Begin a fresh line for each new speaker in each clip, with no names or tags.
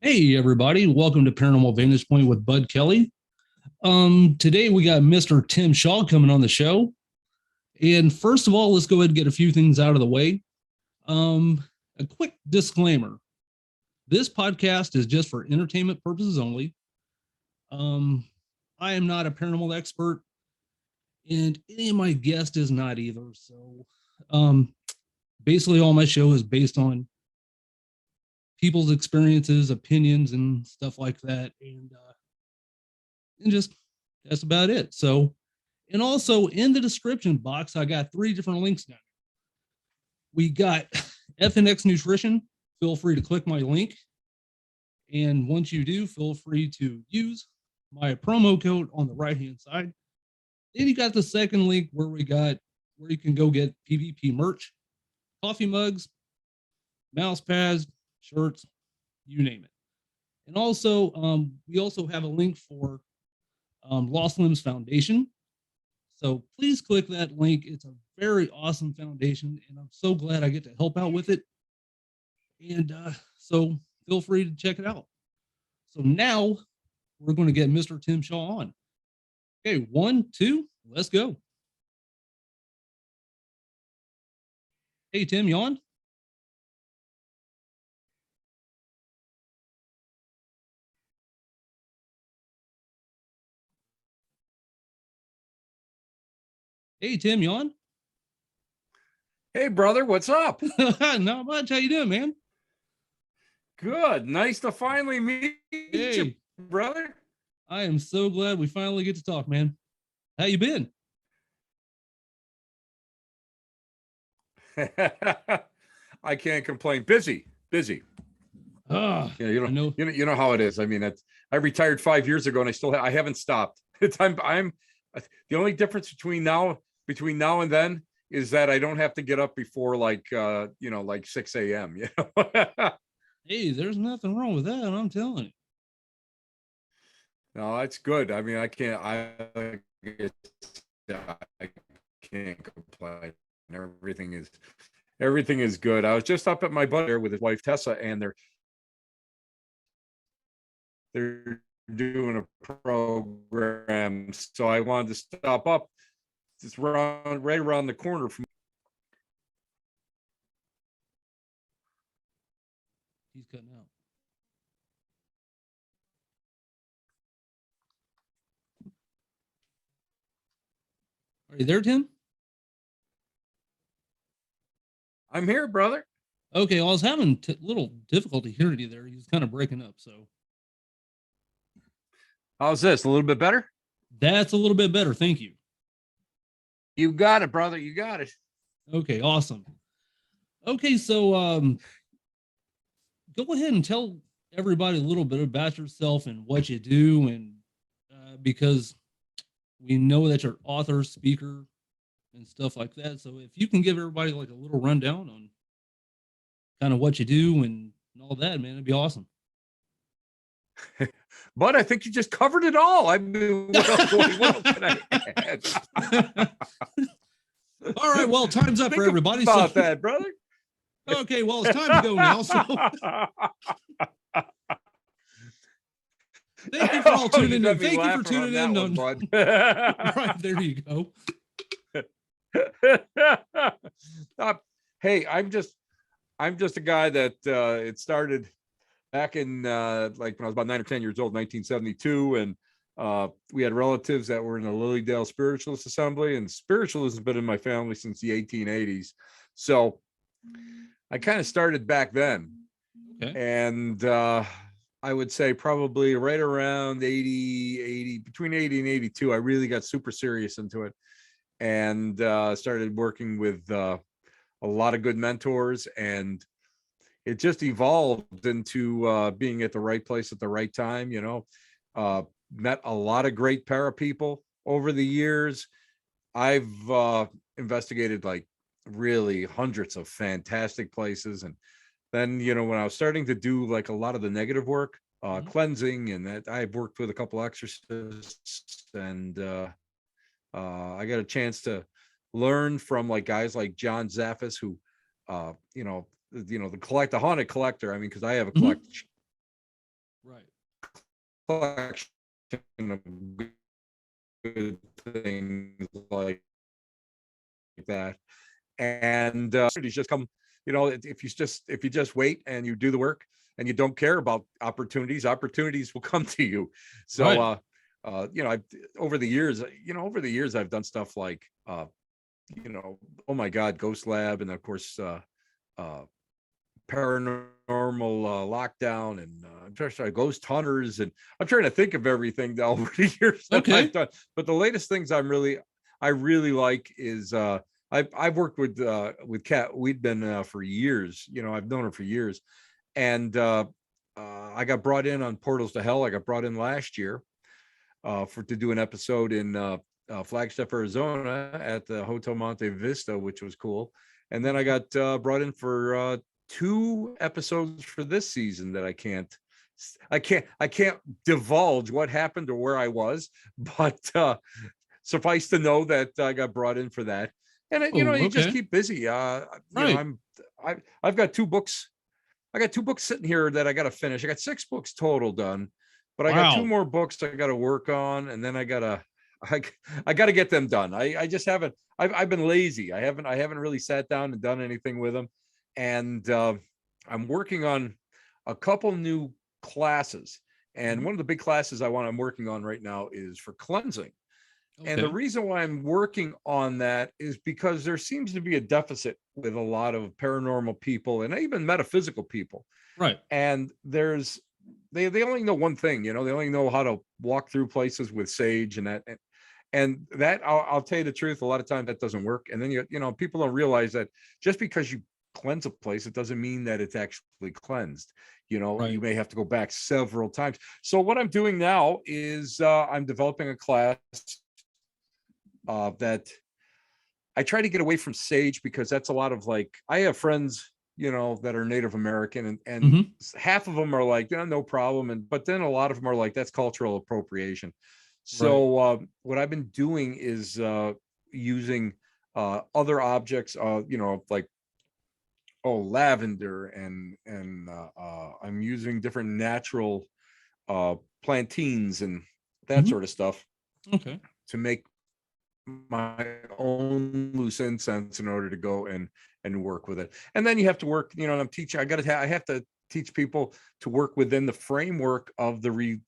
Hey everybody, welcome to Paranormal Vantage Point with Bud Kelly. Today we got Mr. Tim Shaw coming on the show. And first of all, let's go ahead and get a few things out of the way. A quick disclaimer. This podcast is just for entertainment purposes only. I am not a paranormal expert, and any of my guest is not either. So basically all my show is based on people's experiences, opinions, and stuff like that. And just that's about it. So, and also in the description box, I got 3 different links now. We got FNX Nutrition. Feel free to click my link. And once you do, feel free to use my promo code on the right-hand side. Then you got the second link where you can go get PvP merch, coffee mugs, mouse pads, shirts, you name it. And also, we also have a link for Lost Limbs Foundation. So please click that link. It's a very awesome foundation, and I'm so glad I get to help out with it. And so feel free to check it out. So now we're going to get Mr. Tim Shaw on. Okay, 1, 2, let's go. Hey, Tim, you on? Hey, Tim, you on?
Hey, brother, what's up?
Not much. How you doing, man?
Good. Nice to finally meet you, brother.
I am so glad we finally get to talk, man. How you been?
I can't complain. Busy.
Yeah,
you know how it is. I mean, I retired 5 years ago, and I haven't stopped. I'm the only difference between now and then is that I don't have to get up before like 6 a.m.
Hey, there's nothing wrong with that. I'm telling you.
No, that's good. I mean, I can't complain. Everything is good. I was just up at my buddy there with his wife Tessa, and they're doing a program, so I wanted to stop up. It's right around the corner from.
He's cutting out. Are you there, Tim?
I'm here, brother.
Okay, I was having a little difficulty hearing you there. He's kind of breaking up, so.
How's this? A little bit better?
That's a little bit better. Thank you.
You got it, brother. You got it.
Okay, awesome. Okay, so go ahead and tell everybody a little bit about yourself and what you do, and because we know that you're author, speaker, and stuff like that. So if you can give everybody like a little rundown on kind of what you do and all that, man, it'd be awesome.
But I think you just covered it all. I mean, what can I add?
All right, well, time's up for everybody.
About that, brother.
Okay, well, it's time to go now. So thank you for all tuning in. Thank you for tuning in. On right, there you go.
Hey, I'm just a guy that it started back in like when I was about 9 or 10 years old, 1972, and we had relatives that were in the Lilydale Spiritualist Assembly, and spiritualism has been in my family since the 1880s. So I kind of started back then.
Okay.
And I would say probably right around between 80 and 82, I really got super serious into it, and started working with a lot of good mentors, and it just evolved into being at the right place at the right time. Met a lot of great para people over the years. I've investigated like really hundreds of fantastic places, and then when I was starting to do like a lot of the negative work, cleansing, and that, I've worked with a couple exorcists, and I got a chance to learn from like guys like John Zaffis, who the haunted collector. I mean, because I have a collection
Right.
collection of good things like that. And opportunities just come, if you just wait and you do the work and you don't care about opportunities will come to you. So
Right.
I've over the years I've done stuff like oh my God, Ghost Lab, and of course uh paranormal lockdown, and I'm trying to ghost hunters, and I'm trying to think of everything over the years that I've
Okay.
done. But the latest things I really like is I've worked with Kat Weedman for years. I've known her for years, and I got brought in on Portals to Hell. I got brought in last year for to do an episode in Flagstaff, Arizona, at the Hotel Monte Vista, which was cool. And then I got brought in for 2 episodes for this season that I can't divulge what happened or where I was, but suffice to know that I got brought in for that. And
Oh,
you just
okay.
keep busy.
Right.
I've got 2 books. I got 2 books sitting here that I got to finish. I got 6 books total done, but I got 2
Wow.
more books I got to work on, and then I, I got to get them done. I just haven't. I've been lazy. I haven't really sat down and done anything with them, and I'm working on a couple new classes. And
Mhm.
one of the big classes I'm working on right now is for cleansing. And the
Okay.
reason why I'm working on that is because there seems to be a deficit with a lot of paranormal people and even metaphysical people.
Right.
And they only know one thing, they only know how to walk through places with sage and that. And that I'll tell you the truth, a lot of times that doesn't work. And then people don't realize that just because you cleanse a place, it doesn't mean that it's actually cleansed. You
Right.
may have to go back several times. So what I'm doing now is I'm developing a class that I try to get away from sage, because that's a lot of, like, I have friends, that are Native American, and
Hmm.
half of them are like, yeah, no problem. But then a lot of them are like, that's cultural appropriation.
Right.
So what I've been doing is using other objects, like, lavender, and I'm using different natural plantains and that
Hmm.
sort of stuff
Okay.
to make my own loose incense in order to go and work with it. And then you have to work, I'm teaching, I have to teach people to work within the framework of the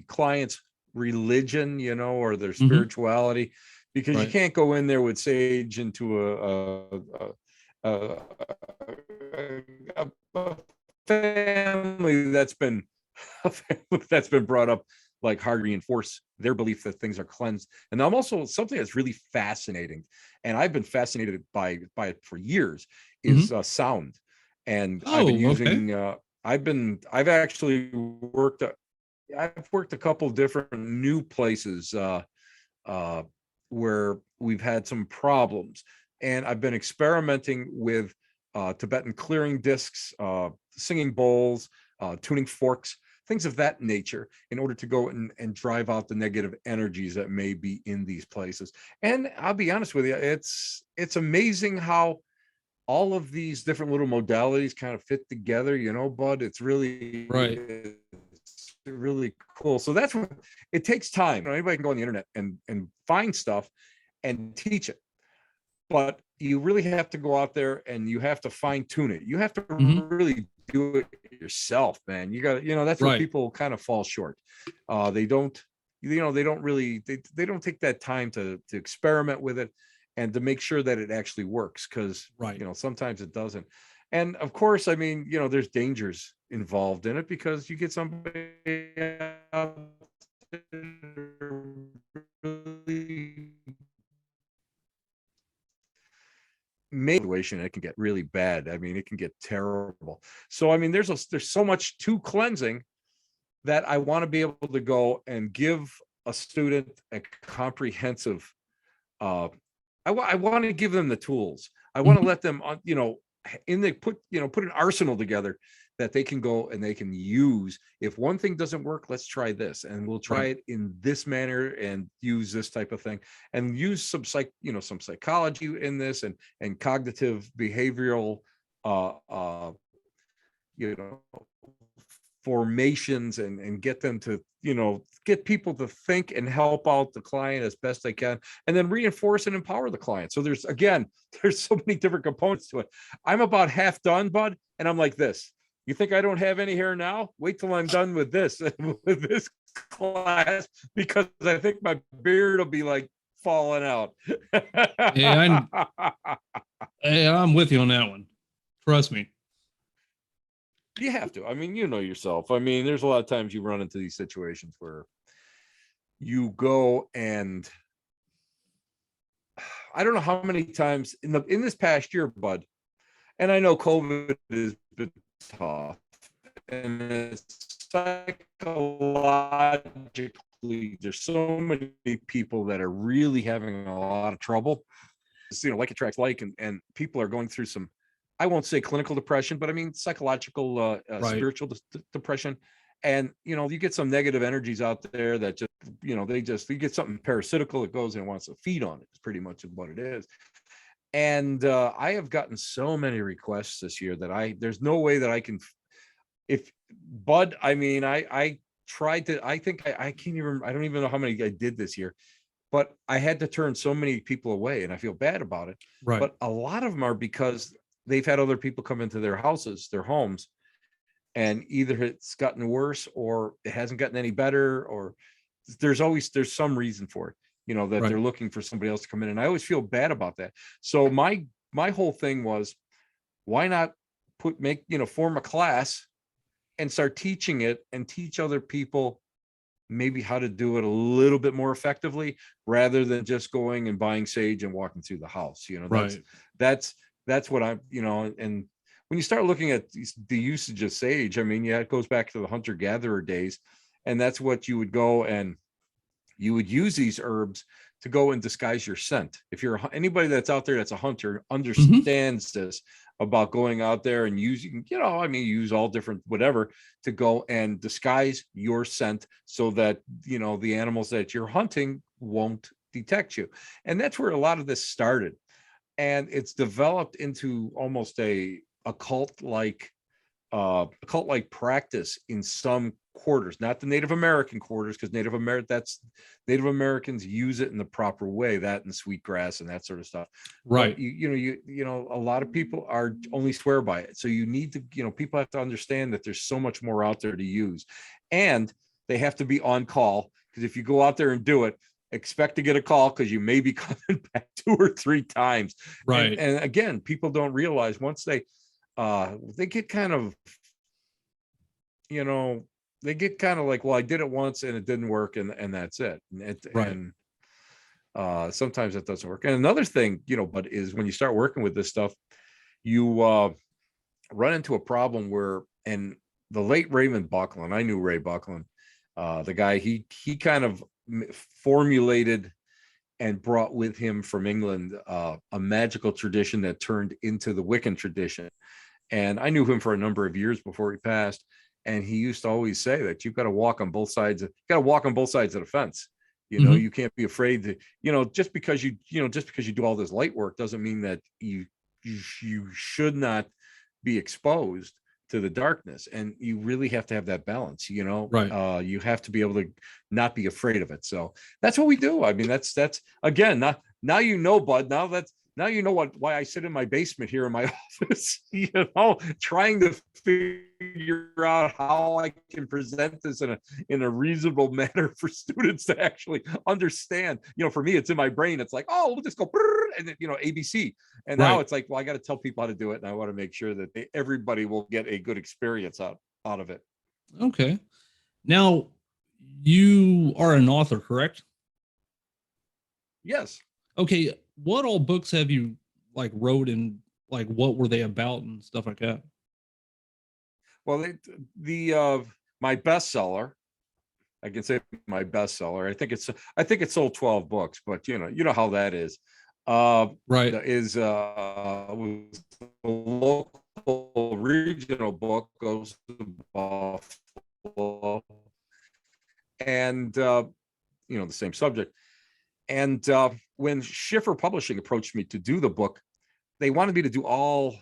client's religion, or their
Hmm.
spirituality, because you
Right.
can't go in there with sage into a, a family that's been brought up, like, hard to reinforce their belief that things are cleansed. And I'm also, something that's really fascinating, and I've been fascinated by it for years,
Hmm.
is sound. And I've been
Oh, okay.
using I've actually I've worked a couple different new places uh, where we've had some problems. And I've been experimenting with Tibetan clearing discs, singing bowls, tuning forks, things of that nature, in order to go and drive out the negative energies that may be in these places. And I'll be honest with you, it's amazing how all of these different little modalities kind of fit together, bud.
Right.
It's really cool. So that's what it takes time. Anybody can go on the internet and find stuff and teach it, but you really have to go out there and you have to fine tune it. You have to
Hmm.
really do it yourself, man. You got, that's where
Right.
people kind of fall short. They don't, they don't really, they don't take that time to experiment with it and to make sure that it actually works. Cause
Right.
sometimes it doesn't. And of course, I mean, there's dangers involved in it, because you get somebody out there really situation, it can get really bad. I mean, it can get terrible. So I mean, there's so much to cleansing that I want to be able to go and give a student a comprehensive I want to give them the tools. I want to
Hmm.
let them on, in the put an arsenal together that they can go and they can use. If one thing doesn't work, let's try this, and we'll try
Right.
it in this manner and use this type of thing, and use some psychology in this, and cognitive behavioral uh uh you know formations and get them to, get people to think and help out the client as best they can, and then reinforce and empower the client. So there's so many different components to it. I'm about half done, bud, and I'm like this. You think I don't have any hair now? Wait till I'm done with this with this class, because I think my beard will be like falling out.
Yeah, I'm with you on that one. Trust me.
You have to. I mean, you know yourself. I mean, there's a lot of times you run into these situations where you go and I don't know how many times in this past year, bud, and I know COVID has been tough, and it's psychologically, there's so many people that are really having a lot of trouble. It's, like attracts like, and people are going through some, I won't say clinical depression, but I mean psychological,
Right.
spiritual depression. And you get some negative energies out there that just, you get something parasitical that goes and wants to feed on it. It's pretty much what it is. And I have gotten so many requests this year that there's no way that I can, if Bud, I mean, I tried to, I think I can't even, I don't even know how many I did this year, but I had to turn so many people away, and I feel bad about it.
Right.
But a lot of them are because they've had other people come into their houses, their homes, and either it's gotten worse or it hasn't gotten any better, or there's some reason for it, that
Right.
they're looking for somebody else to come in. And I always feel bad about that. So my whole thing was, why not form a class and start teaching it and teach other people maybe how to do it a little bit more effectively, rather than just going and buying sage and walking through the house.
Right.
That's what I'm, and when you start looking at the usage of sage, I mean, yeah, it goes back to the hunter-gatherer days. And that's what you would go and you would use these herbs to go and disguise your scent. If you're anybody that's out there that's a hunter understands this about going out there and using, use all different whatever to go and disguise your scent so that, the animals that you're hunting won't detect you. And that's where a lot of this started. And it's developed into almost a cult-like practice in some quarters, not the Native American quarters, because Native Americans use it in the proper way, that and sweetgrass and that sort of stuff.
Right.
But a lot of people are only swear by it. So you need to, people have to understand that there's so much more out there to use, and they have to be on call, because if you go out there and do it, expect to get a call, because you may be coming back 2 or 3 times.
Right.
And again, people don't realize once they get kind of, they get kind of like, well, I did it once and it didn't work, and that's it.
Right.
And sometimes it doesn't work. And another thing, but is when you start working with this stuff, you run into a problem where, and the late Raymond Buckland, I knew Ray Buckland, the guy, he kind of formulated and brought with him from England a magical tradition that turned into the Wiccan tradition. And I knew him for a number of years before he passed. And he used to always say that you've got to walk on both sides of the fence. You can't be afraid to, just because you do all this light work doesn't mean that you should not be exposed to the darkness. And you really have to have that balance,
Right.
You have to be able to not be afraid of it. So that's what we do. I mean, that's again, now bud, now you know why I sit in my basement here in my office, trying to figure out how I can present this in a reasonable manner for students to actually understand. For me, it's in my brain. It's like, oh, we'll just go, and then, ABC. And now it's like, well, I got to tell people how to do it, and I want to make sure that everybody will get a good experience out of it.
Okay. Now, you are an author, correct?
Yes.
Okay. What all books have you wrote, and what were they about and stuff like that?
Well, my bestseller, I can say my bestseller. I think it sold 12 books, but you know how that is.
Right.
Is was a local regional book, goes to Buffalo, and the same subject. And when Schiffer Publishing approached me to do the book, they wanted me to do all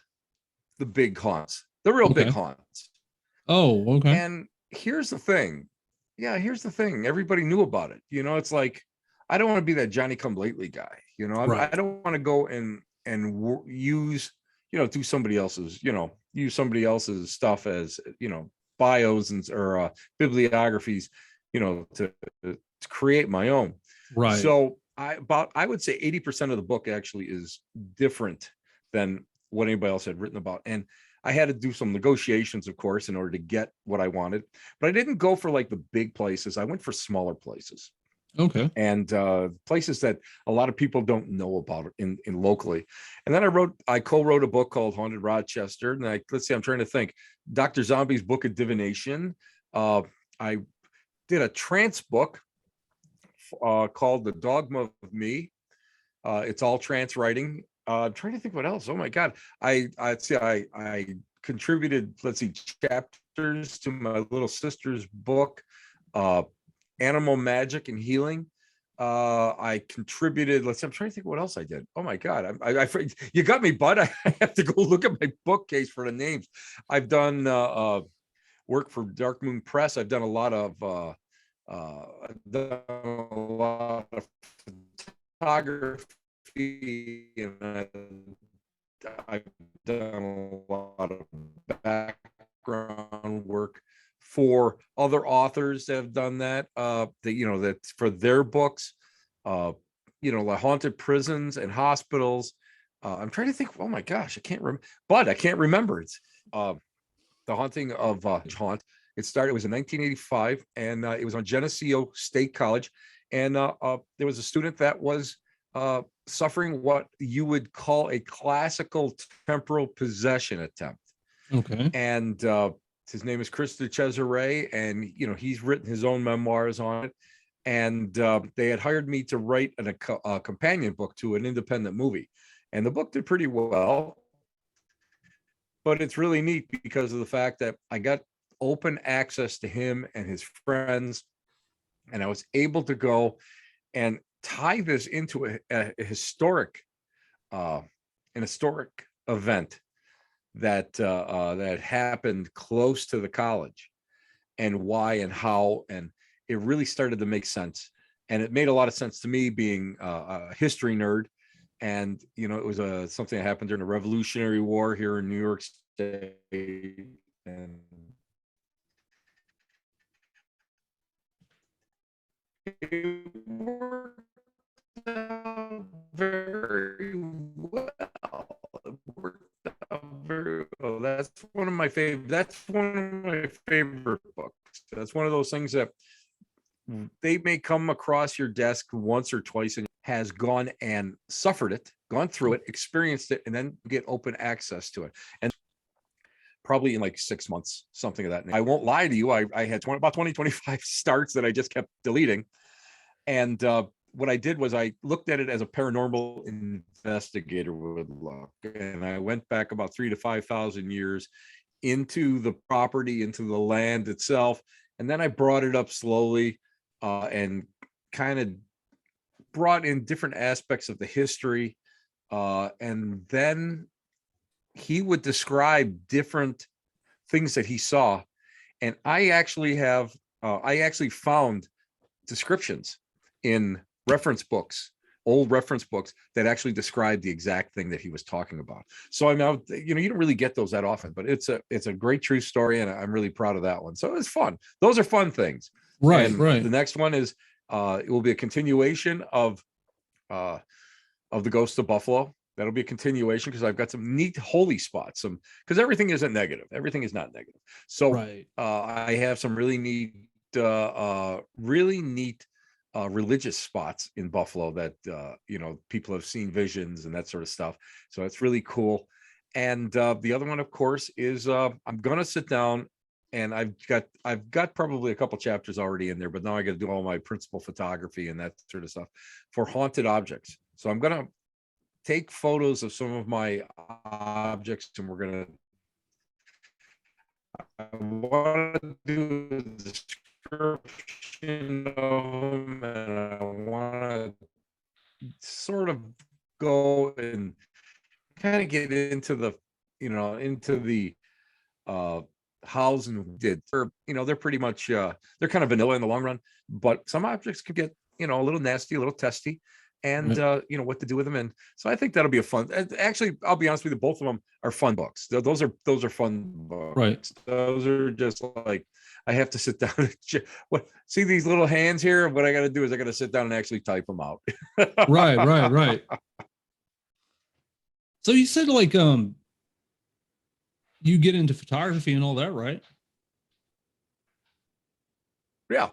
the big haunts, the real big haunts.
Oh, okay.
And here's the thing. Yeah, here's the thing. Everybody knew about it. It's like, I don't want to be that Johnny come lately guy. I
Right.
don't want to go and use, do somebody else's, use somebody else's stuff as, bios or bibliographies, to create my own.
Right.
So I would say 80% of the book actually is different than what anybody else had written about. And I had to do some negotiations, of course, in order to get what I wanted. But I didn't go for like the big places. I went for smaller places
Okay.
and places that a lot of people don't know about in locally. And then I co-wrote a book called Haunted Rochester. And let's see, I'm trying to think. Dr. Zombie's Book of Divination. I did a trance book called The Dogma of Me. It's all trance writing. I'm trying to think what else. Oh my God. I contributed, let's see, chapters to my little sister's book, Animal Magic and Healing. I contributed, I'm trying to think what else I did. Oh my God. You got me, bud. I have to go look at my bookcase for the names. I've done work for Dark Moon Press. I've done a lot of photography, and I've done a lot of background work for other authors that have done that. That for their books, like haunted prisons and hospitals. I'm trying to think. Oh my gosh, I can't remember. But I can't remember. It's The Haunting of Haunt. It was in 1985, and it was on Geneseo State College. And there was a student that was suffering what you would call a classical temporal possession attempt.
Okay.
And his name is Chris DeCesare, and he's written his own memoirs on it. And they had hired me to write a companion book to an independent movie, and the book did pretty well. But it's really neat because of the fact that I got open access to him and his friends, and I was able to go and tie this into a historic event that happened close to the college, and why and how, and it really started to make sense. And it made a lot of sense to me, being a history nerd. And it was something that happened during the Revolutionary War here in New York State, and it worked out very well. It worked out very well. That's one of my favorite. That's one of my favorite books. That's one of those things that they may come across your desk once or twice, and has gone and suffered it, gone through it, experienced it, and then get open access to it. And probably in like 6 months, something of that. I won't lie to you. I had about 25 starts that I just kept deleting. And what I did was I looked at it as a paranormal investigator would look. And I went back about 3,000 to 5,000 years into the property, into the land itself. And then I brought it up slowly and kind of brought in different aspects of the history. And then he would describe different things that he saw. And I actually found descriptions in reference books, old reference books, that actually describe the exact thing that he was talking about. So I'm now, you don't really get those that often, but it's a great true story, and I'm really proud of that one. So it was fun. Those are fun things.
Right.
And
Right.
the next one is it will be a continuation of the Ghost of Buffalo. That'll be a continuation, because I've got some neat holy spots, because everything isn't negative. Everything is not negative. So
Right.
I have some really neat religious spots in Buffalo that people have seen visions and that sort of stuff. So that's really cool. And the other one, of course, is I'm gonna sit down, and I've got probably a couple chapters already in there, but now I got to do all my principal photography and that sort of stuff for haunted objects. So I'm gonna take photos of some of my objects, and I want to do a description of them, and I want to sort of go and kind of get into the uh Howes and did. They're pretty much they're kind of vanilla in the long run, but some objects can get, a little nasty, a little testy, and what to do with them. And so I think that'll be a fun. Actually, I'll be honest with you, both of them are fun books. Those are fun books.
Right.
Those are just like, I have to sit down and see these little hands here. What I got to do is I got to sit down and actually type them out.
Right. So you said like you get into photography and all that, right?
Yeah.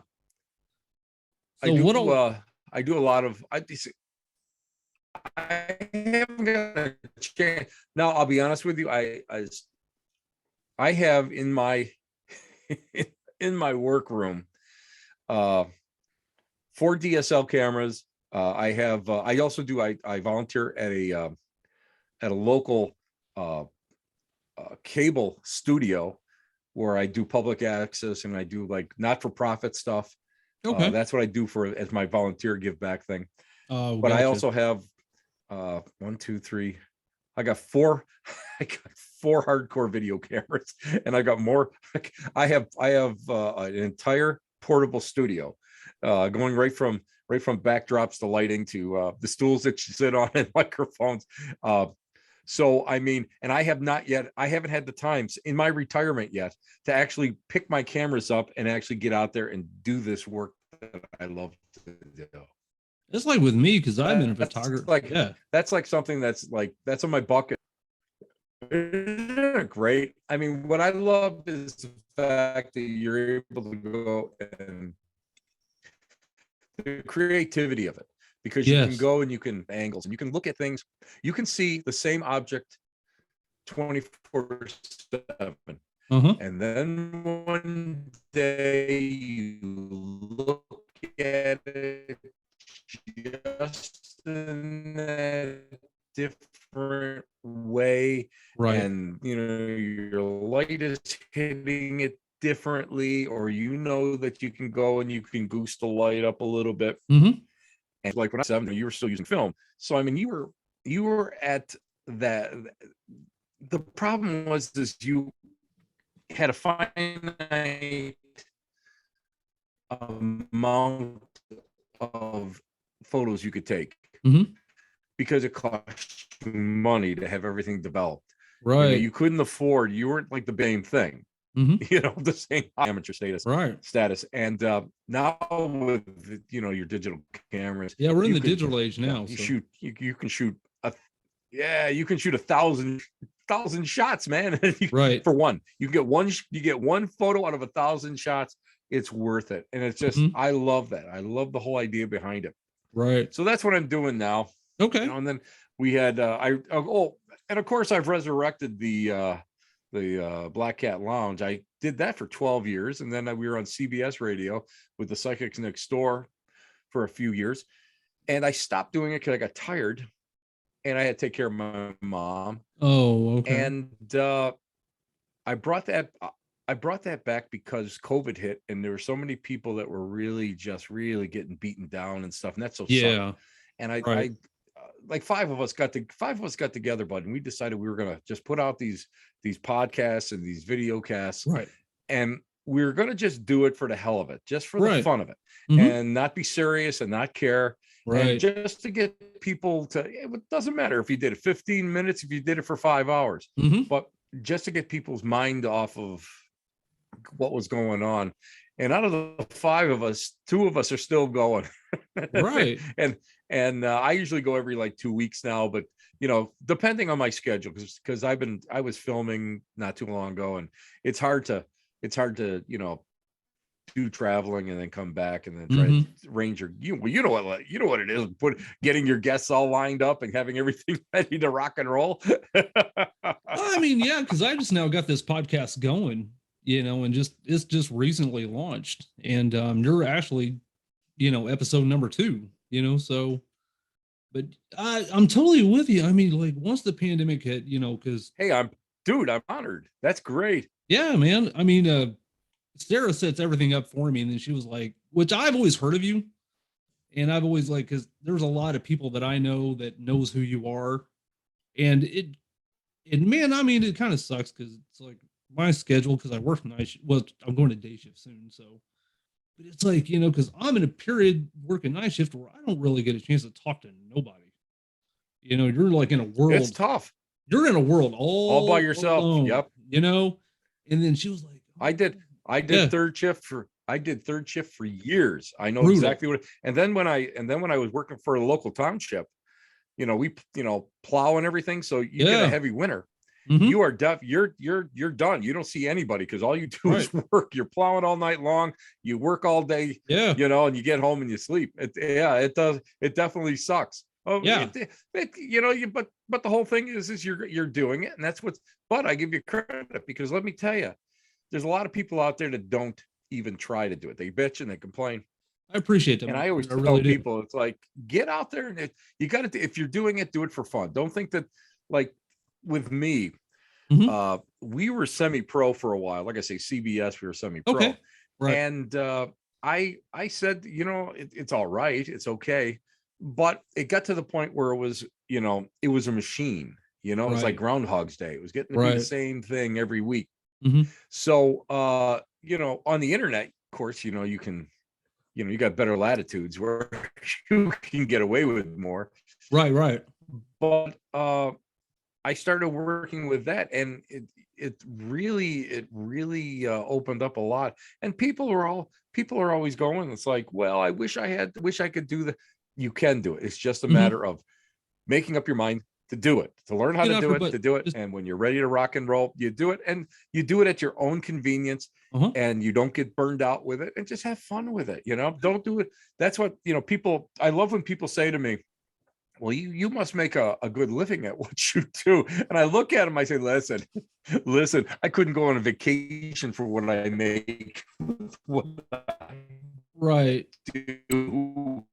So
I do a lot of I haven't got a chance. Now, I'll be honest with you. I have in my in my workroom 4 DSL cameras. I also do I volunteer at a local cable studio where I do public access, and I do like not-for-profit stuff.
Okay.
That's what I do as my volunteer give back thing.
But
gotcha. I also have 1, 2, 3. I got 4. I got 4 hardcore video cameras, and I got more. I have an entire portable studio, going right from backdrops to lighting to the stools that you sit on and microphones. So I mean, and I haven't had the times in my retirement yet to actually pick my cameras up and actually get out there and do this work that I love to do.
It's like with me, because I've been a photographer.
That's like something that's on my bucket. Isn't it great? I mean, what I love is the fact that you're able to go and the creativity of it, because you can go and you can angles and you can look at things. You can see the same object 24/7. And then one day you look at it just in a different way, and your light is hitting it differently, or that you can go and you can goose the light up a little bit. And like when I was 7, you were still using film. So I mean, you were at that. The problem was you had a finite amount of photos you could take, because it cost you money to have everything developed.
Right.
You couldn't afford. You weren't like the same thing. The same amateur status. And now with your digital cameras,
we're in the digital age now.
You can shoot 1,000 shots, man.
Right.
For one, you get one photo out of 1,000 shots. It's worth it. And it's just, I love that. I love the whole idea behind it.
Right.
So that's what I'm doing now.
Okay.
And then we had, and of course I've resurrected the Black Cat Lounge. I did that for 12 years. And then we were on CBS radio with the Psychics Next Door for a few years. And I stopped doing it because I got tired and I had to take care of my mom.
Oh, okay.
And I brought that back because COVID hit, and there were so many people that were really getting beaten down and stuff. And that's so sad. And I like 5 of us got together, bud, and we decided we were going to just put out these podcasts and these video casts.
Right.
And we were going to just do it for the hell of it, just for the fun of it, and not be serious and not care. Right. And just to get people to, it doesn't matter if you did it 15 minutes, if you did it for 5 hours, but just to get people's mind off of what was going on. And out of the 5 of us, 2 of us are still going.
Right.
And I usually go every like 2 weeks now, but depending on my schedule, because I was filming not too long ago, and it's hard to do traveling and then come back and then try to arrange your, you know what it is, getting your guests all lined up and having everything ready to rock and roll.
I mean, because I just now got this podcast going, and it's just recently launched, and you're actually, episode number 2, so, but I'm totally with you. I mean, like once the pandemic hit, because
hey, I'm honored. That's great.
Yeah, man. I mean, Sarah sets everything up for me, and then she was like, which I've always heard of you, and I've always because there's a lot of people that I know that knows who you are, and man, I mean, it kind of sucks because it's like my schedule, because I work night shift. Well, I'm going to day shift soon, so. But it's like, because I'm in a period working night shift where I don't really get a chance to talk to nobody. You're like in a
It's
world.
tough.
You're in a world
All by
all
yourself.
alone.
Yep.
And then she was like,
I did
oh, yeah,
third shift for years. I know
brutal.
exactly what. And then when I was working for a local township, we plow and everything. So you get a
Yeah.
heavy winter.
Mhm.
You are you're done. You don't see anybody because all you do
Right.
is work. You're plowing all night long. You work all day.
Yeah.
And you get home and you sleep. It does. It definitely sucks. Oh
Yeah.
but the whole thing is you're doing it, and that's what's. But I give you credit, because let me tell you, there's a lot of people out there that don't even try to do it. They bitch and they complain.
I appreciate that.
And I always tell
really
people, it's like, get out there and you got to, if you're doing it, do it for fun. Don't think that, like with me, we were semi-pro for a while. Like I say, CBS, we were semi-pro.
Okay. Right.
And I said, it's all right. It's okay. But it got to the point where it was, it was a machine, it was like Groundhog's Day. It was getting to be the same thing every week. So, on the internet, of course, you can, you got better latitudes where you can get away with more.
Right.
But I started working with that, and it really opened up a lot. And people are always going, it's like, well, I wish I could do the. You can do it. It's just a matter of making up your mind to do it, to learn how to do it. And when you're ready to rock and roll, you do it, and you do it at your own convenience, and you don't get burned out with it, and just have fun with it. Don't do it. That's what, people, I love when people say to me, well, you must make a good living at what you do. And I look at them, I say, listen, I couldn't go on a vacation for what I make. What I do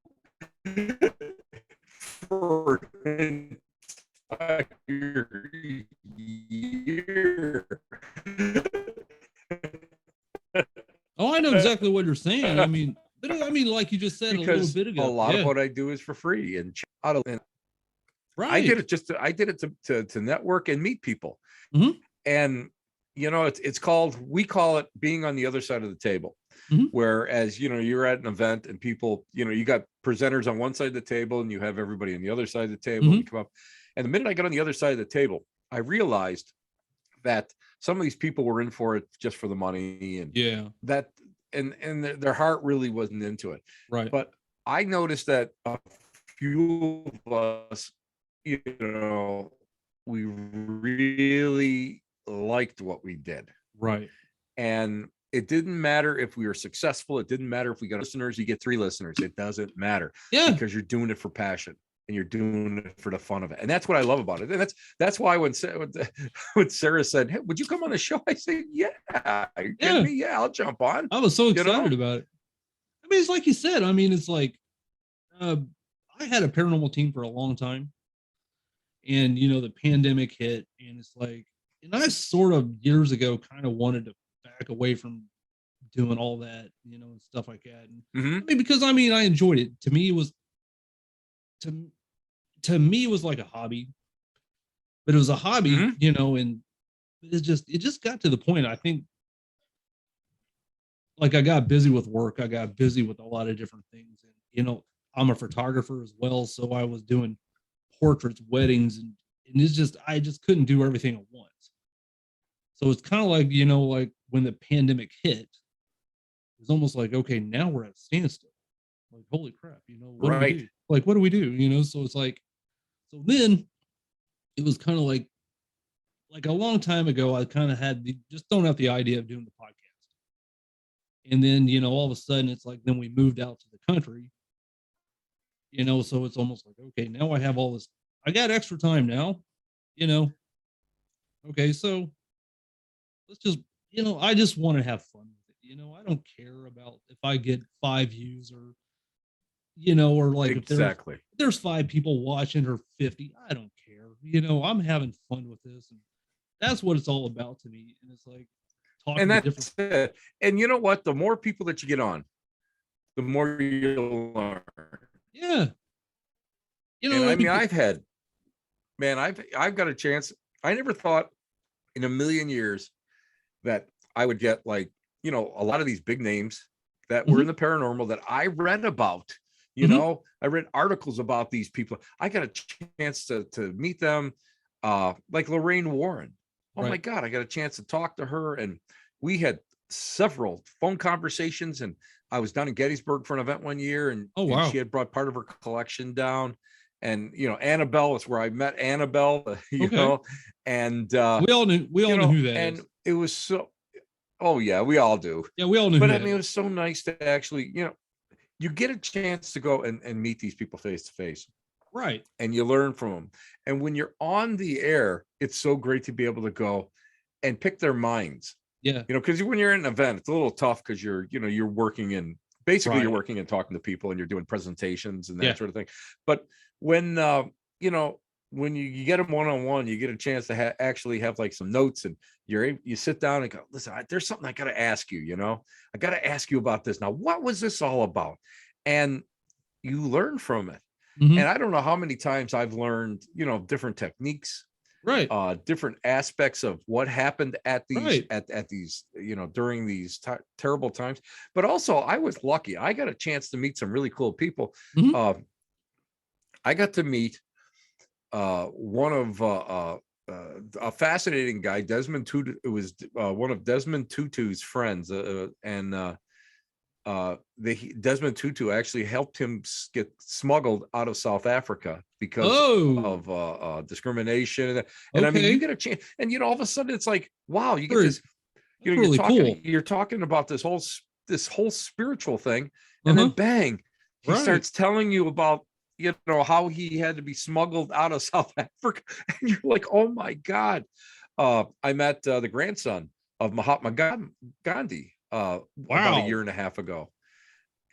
for an entire year.
Oh, I know exactly what you're saying. I mean, like you just said
Because
a little bit ago,
a lot of what I do is for free, and
right.
I did it to network and meet people. And we call it being on the other side of the table. Whereas, you're at an event and people, you got presenters on one side of the table and you have everybody on the other side of the table. And you come up, and the minute I got on the other side of the table, I realized that some of these people were in for it just for the money, and that, and their heart really wasn't into it.
Right.
But I noticed that a few of us, we really liked what we did.
Right.
And it didn't matter if we were successful. It didn't matter if we got listeners. You get 3 listeners. It doesn't matter.
Yeah.
Because you're doing it for passion, and you're doing it for the fun of it. And that's what I love about it. And that's why when Sarah said, hey, would you come on the show? I said, yeah. Are you kidding me? Yeah, I'll jump on.
I was so excited about it. I mean, it's like you said. I mean, it's like I had a paranormal team for a long time. And, the pandemic hit, and it's like, and I sort of years ago kind of wanted to back away from doing all that, and stuff like that. And, because I enjoyed it. To me, it was it was like a hobby, but it was a hobby, and it just got to the point. I think, like, I got busy with work. I got busy with a lot of different things, and I'm a photographer as well, so I was doing portraits, weddings, and I just couldn't do everything at once. So it's kind of like, like when the pandemic hit, it's almost like, okay, now we're at a standstill. Like, holy crap, what do we do? Like, what do we do? So it's like, so then it was kind of like a long time ago, I kind of had just thrown out the idea of doing the podcast. And then, all of a sudden it's like, then we moved out to the country, so it's almost like, okay, now I have all this, I got extra time now, okay, so let's just, I just want to have fun with it. I don't care about if I get 5 views or, or like
exactly.
if there's 5 people watching or 50, I don't care. I'm having fun with this, and that's what it's all about to me. And it's like talking
and
to
that's
different.
It. And you know what? The more people that you get on, the more you'll learn.
Yeah.
I've got a chance. I never thought in a million years that I would get like, you know, a lot of these big names that were in the paranormal that I read about. You know, I read articles about these people. I got a chance to meet them, like Lorraine Warren. Oh my God, I got a chance to talk to her, and we had several phone conversations. And I was down in Gettysburg for an event one year, and, and she had brought part of her collection down. And you know, Annabelle is where I met Annabelle. You know, and
we all know who that
and
is.
it was so. Oh yeah, we all do.
Yeah, we all know.
But I mean, it was so nice to actually, you know, you get a chance to go and meet these people face to face.
Right.
And you learn from them. And when you're on the air, it's so great to be able to go and pick their minds.
Yeah.
You know, because when you're in an event, it's a little tough because you're, you know, you're working in, basically you're working and talking to people and you're doing presentations and that sort of thing. But when, you know, when you get them one-on-one, you get a chance to actually have like some notes, and you sit down and go, listen, there's something I got to ask you, you know, I got to ask you about this. Now, what was this all about? And you learn from it. And I don't know how many times I've learned, you know, different techniques, different aspects of what happened at these, at these, you know, during these terrible times. But also I was lucky. I got a chance to meet some really cool people. I got to meet one of a fascinating guy, Desmond Tutu. It was one of Desmond Tutu's friends, Desmond Tutu actually helped him get smuggled out of South Africa because of discrimination. And I mean, you get a chance, and you know, all of a sudden it's like, wow, you get this. You know, you're talking about this whole spiritual thing, and then bang, he starts telling you about, you know, how he had to be smuggled out of South Africa. And you're like, oh my God. I met the grandson of Mahatma Gandhi about a year and a half ago.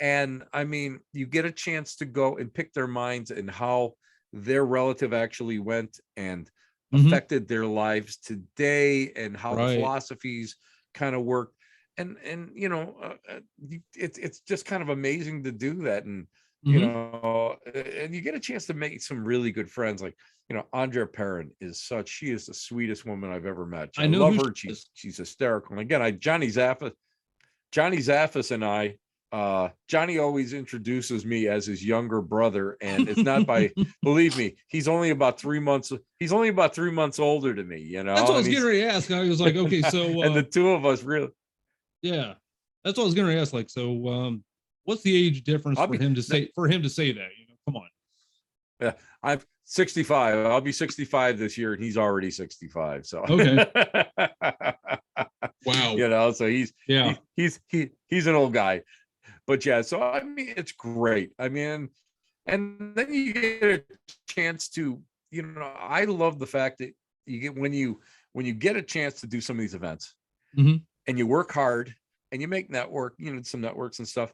And I mean, you get a chance to go and pick their minds and how their relative actually went and affected their lives today, and how the philosophies kind of work. And you know, it's just kind of amazing to do that. And you know, and you get a chance to make some really good friends. Like, you know, Andrea Perrin she is the sweetest woman I've ever met. I love her. She's hysterical. And again, Johnny Zaffis and I, Johnny always introduces me as his younger brother, and it's not by, believe me, he's only about 3 months older than me, you know.
That's what I was getting ready to ask. I was like, okay, so
and the two of us really,
that's what I was getting ready to ask. Like, so what's the age difference for him to say that? You know, come on.
Yeah, I'm 65. I'll be 65 this year, and he's already 65. So
okay. Wow.
You know, so he's an old guy. But yeah, so I mean, it's great. I mean, and then you get a chance to, you know, I love the fact that you get when you get a chance to do some of these events, and you work hard and you make some networks and stuff.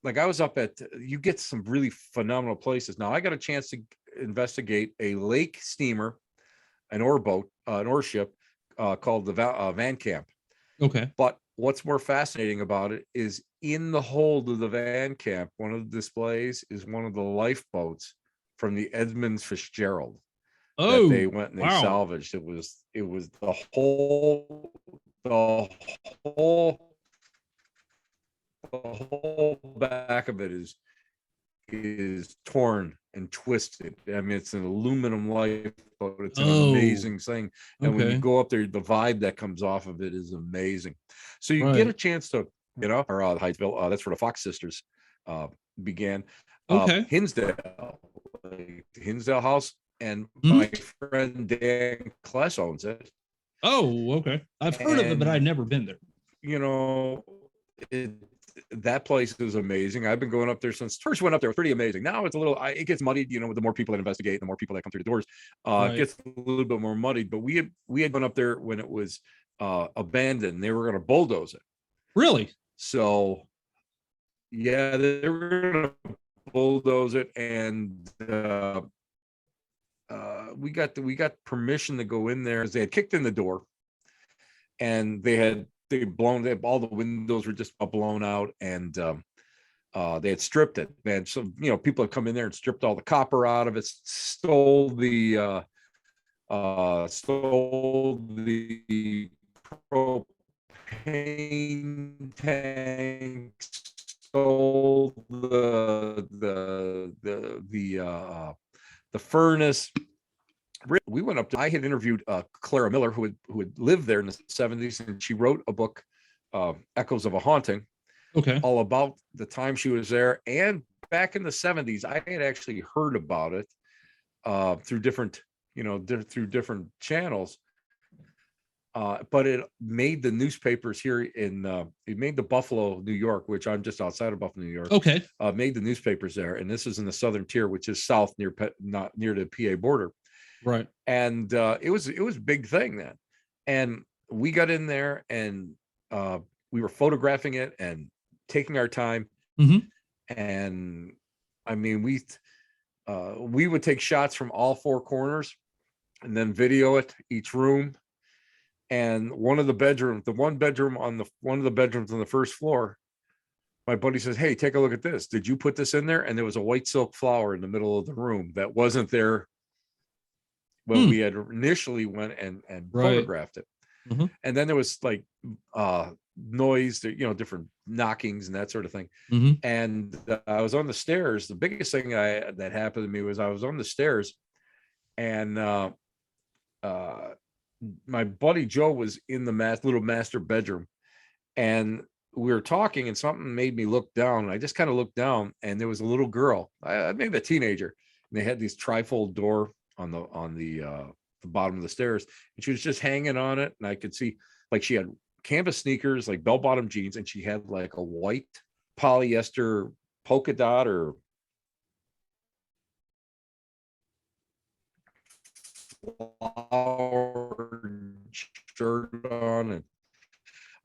Like I was up at, you get some really phenomenal places. Now I got a chance to investigate a lake steamer, an ore boat, an ore ship called the Van Camp.
Okay.
But what's more fascinating about it is in the hold of the Van Camp, one of the displays is one of the lifeboats from the Edmund Fitzgerald that they went and they salvaged. It was the whole back of it is torn and twisted. I mean, it's an aluminum lifeboat. It's an amazing thing. And when you go up there, the vibe that comes off of it is amazing. So you get a chance to, you know, or Hyattsville, that's where the Fox sisters began. Hinsdale House, and my friend Dan Kless owns it.
Oh, okay. I've heard of it, but I've never been there.
You know, that place is amazing. I've been going up there since first went up there. It was pretty amazing. Now it's a little, it gets muddied, you know, with the more people that investigate, the more people that come through the doors, it gets a little bit more muddied. But we had gone up there when it was abandoned. They were going to bulldoze it.
Really?
So yeah, they were going to bulldoze it, and we got permission to go in there, as they had kicked in the door, and all the windows were just blown out, and they had stripped it. And so, you know, people had come in there and stripped all the copper out of it, stole the propane tanks, stole the furnace. We went up to, I had interviewed Clara Miller, who had lived there in the 70s, and she wrote a book, Echoes of a Haunting,
Okay.
all about the time she was there. And back in the 70s, I had actually heard about it through different, through different channels. But it made the newspapers here it made the Buffalo, New York, which I'm just outside of Buffalo, New York.
Okay.
Made the newspapers there. And this is in the southern tier, which is south not near the PA border.
Right.
And it was a big thing then. And we got in there and we were photographing it and taking our time.
Mm-hmm.
And I mean, we would take shots from all four corners and then video it, each room. And one of the bedrooms on the first floor, my buddy says, "Hey, take a look at this. Did you put this in there?" And there was a white silk flower in the middle of the room that wasn't there when we had initially went and photographed it.
Mm-hmm.
And then there was like noise, different knockings and that sort of thing.
Mm-hmm.
And I was on the stairs. The biggest thing that happened to me was I was on the stairs, and my buddy Joe was in the little master bedroom, and we were talking, and something made me look down. And I just kind of looked down, and there was a little girl, maybe a teenager, and they had these trifold door on the bottom of the stairs, and she was just hanging on it, and I could see like she had canvas sneakers, like bell-bottom jeans, and she had like a white polyester polka dot or shirt on, and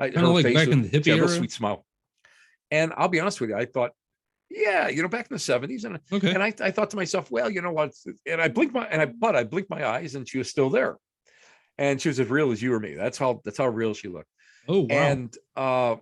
Kind of like back in the hippie era.
Sweet smile. And I'll be honest with you, I thought, yeah, back in the 70s, and
Okay.
And I thought to myself, well, you know what? And I blinked my eyes, and she was still there, and she was as real as you or me. That's how real she looked.
Oh, wow.
And I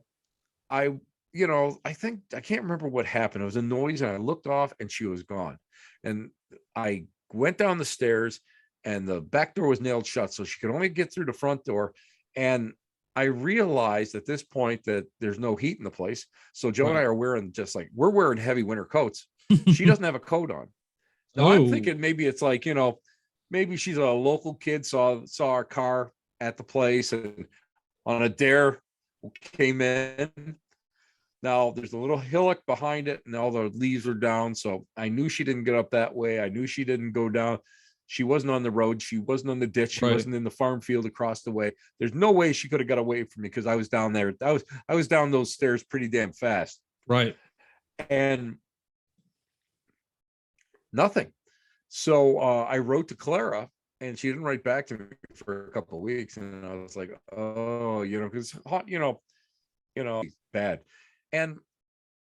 think, I can't remember what happened. It was a noise, and I looked off, and she was gone. And I went down the stairs, and the back door was nailed shut, so she could only get through the front door. And I realized at this point that there's no heat in the place. So Joe and I are wearing we're wearing heavy winter coats. She doesn't have a coat on. So I'm thinking maybe it's like, maybe she's a local kid, saw our car at the place, and on a dare came in. Now there's a little hillock behind it, and all the leaves are down. So I knew she didn't get up that way. I knew she didn't go down. She wasn't on the road. She wasn't on the ditch. She wasn't in the farm field across the way. There's no way she could have got away from me, because I was down there. I was down those stairs pretty damn fast.
Right.
And nothing. So I wrote to Clara, and she didn't write back to me for a couple of weeks. And I was like, oh, because bad. And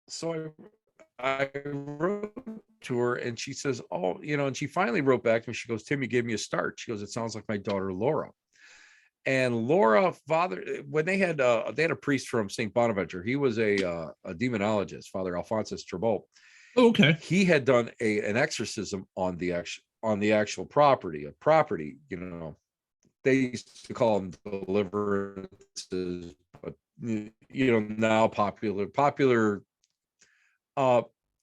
so I wrote to her, and she says, oh, and she finally wrote back to me. She goes, "Tim, you gave me a start." She goes, "It sounds like my daughter Laura." And Laura, when they had a priest from St. Bonaventure. He was a demonologist, Father Alphonsus Trabolt.
Oh, okay.
He had done an exorcism on the actual property. They used to call them deliverances, but now popular.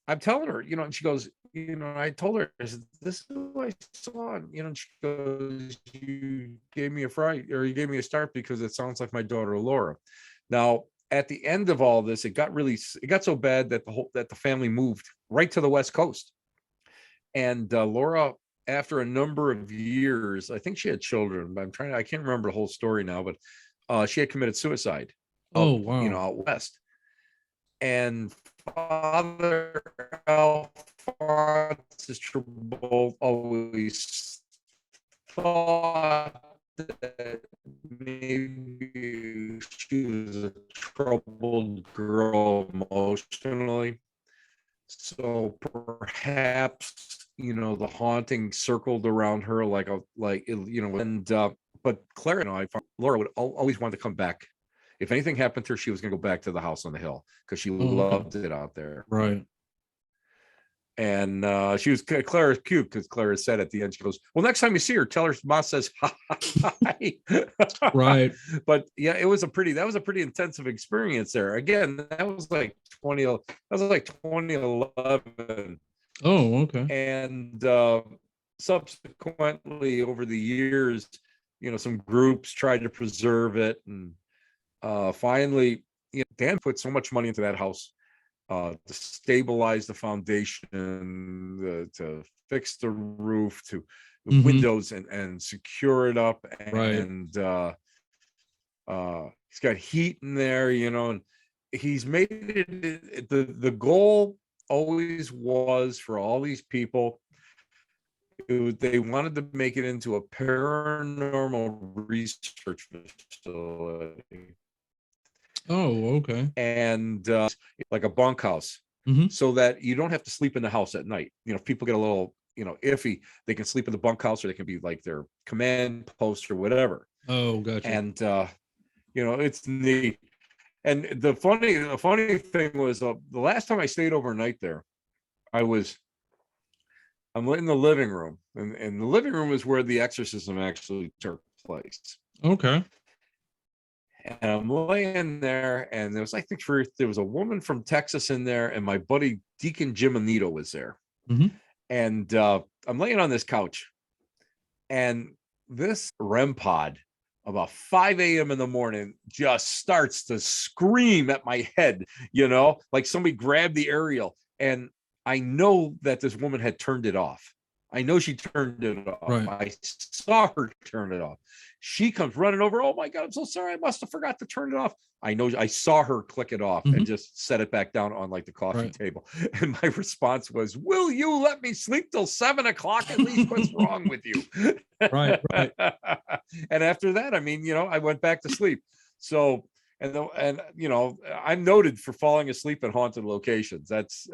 I'm telling her, and she goes, I told her, I said, "This is what I saw." And she goes, "You gave me a fright, or you gave me a start, because it sounds like my daughter Laura." Now, at the end of all this, it got so bad that the family moved right to the West Coast. And Laura, after a number of years, I think she had children, but I can't remember the whole story now, but she had committed suicide.
Oh, wow.
Out west. And Father Alphonsus Trabolt always thought that maybe she was a troubled girl emotionally. So perhaps, the haunting circled around her but Clara, I found Laura would always want to come back. If anything happened to her, she was going to go back to the house on the hill, because she loved it out there.
Right.
And Clara's cute because Clara said at the end, she goes, well, next time you see her, tell her Ma says hi.
Right.
But yeah, that was a pretty intensive experience there. Again, that was like 2011.
Oh, okay.
And subsequently over the years, some groups tried to preserve it. And finally, Dan put so much money into that house to stabilize the foundation, to fix the roof, to the windows, and secure it up. And he's got heat in there, and he's made it. The goal always was for all these people. They wanted to make it into a paranormal research facility.
Oh, okay.
And like a bunkhouse, so that you don't have to sleep in the house at night. If people get a little, iffy, they can sleep in the bunkhouse, or they can be like their command post or whatever.
Oh, gotcha.
And it's neat. And the funny thing was, the last time I stayed overnight there, I'm in the living room, and the living room is where the exorcism actually took place.
Okay.
And I'm laying there, and there was a woman from Texas in there, and my buddy Deacon Jim Anito was there. And I'm laying on this couch, and this REM pod about 5 a.m. in the morning just starts to scream at my head, like somebody grabbed the aerial. And I know that this woman had turned it off. I know she turned it off.
Right.
I saw her turn it off. She comes running over. Oh my God, I'm so sorry. I must have forgot to turn it off. I know I saw her click it off and just set it back down on like the coffee table. And my response was, will you let me sleep till 7 o'clock at least? What's wrong with you?
Right.
And after that, I went back to sleep. So, I'm noted for falling asleep at haunted locations. That's